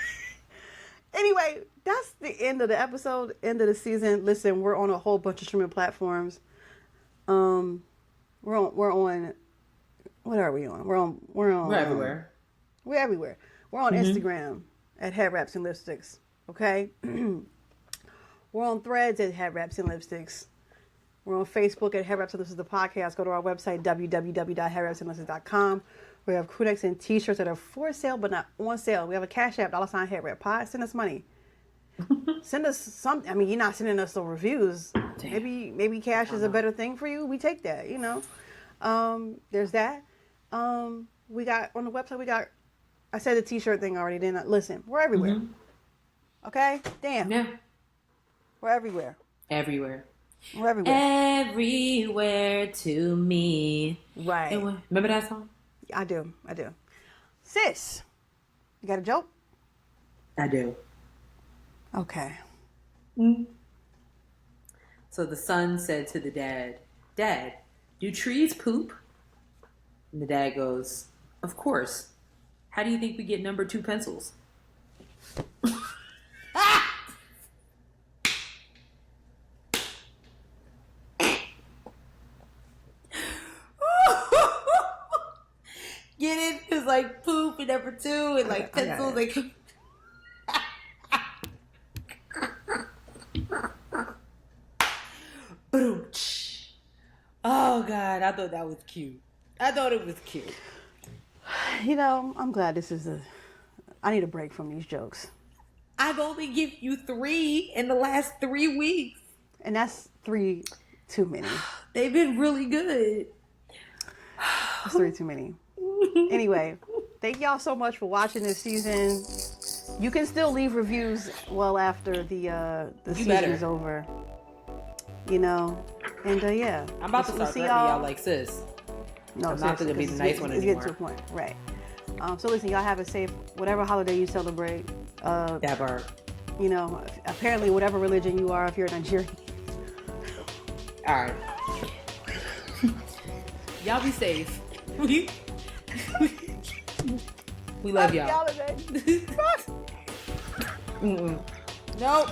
Anyway, that's the end of the episode, end of the season. Listen, we're on a whole bunch of streaming platforms. We're on what are we on? We're everywhere. We're everywhere. We're on Instagram at Head Wraps and Lipsticks. Okay? We're on Threads at Head Wraps and Lipsticks. We're on Facebook at Head Wraps and Lipsticks, the podcast. Go to our website, www.headwrapsandlipsticks.com. We have crew necks and t-shirts that are for sale, but not on sale. We have a Cash App, $ Head Wrap Pod. Send us money. Send us something. I mean, you're not sending us the reviews. Damn. Maybe cash is a better thing for you. We take that, you know. There's that. We got on the website. I said the t-shirt thing already. Didn't I? Listen, we're everywhere. Okay. Damn. Yeah. We're everywhere. Everywhere. We're everywhere. Everywhere to me. Right. Remember that song? I do. Sis, you got a joke? I do. Okay. So the son said to the dad, Dad, do trees poop? And the dad goes, of course. How do you think we get number 2 pencils? Get it? It's like poop and number 2 and like pencils. Like boom. Oh God, I thought that was cute. I thought it was cute. You know, I'm glad this is I need a break from these jokes. I've only given you 3 in the last 3 weeks. And that's 3 too many. They've been really good. That's 3 too many. Anyway, thank y'all so much for watching this season. You can still leave reviews well after the season is over. You know, and yeah. I'm about to start threatening y'all like sis. No, I'm not going to be the nice one anymore. It's getting to a point, right? So listen, y'all have a safe whatever holiday you celebrate. That part. You know, apparently whatever religion you are, if you're Nigerian. All right. Y'all be safe. We love y'all. Happy holiday. Nope.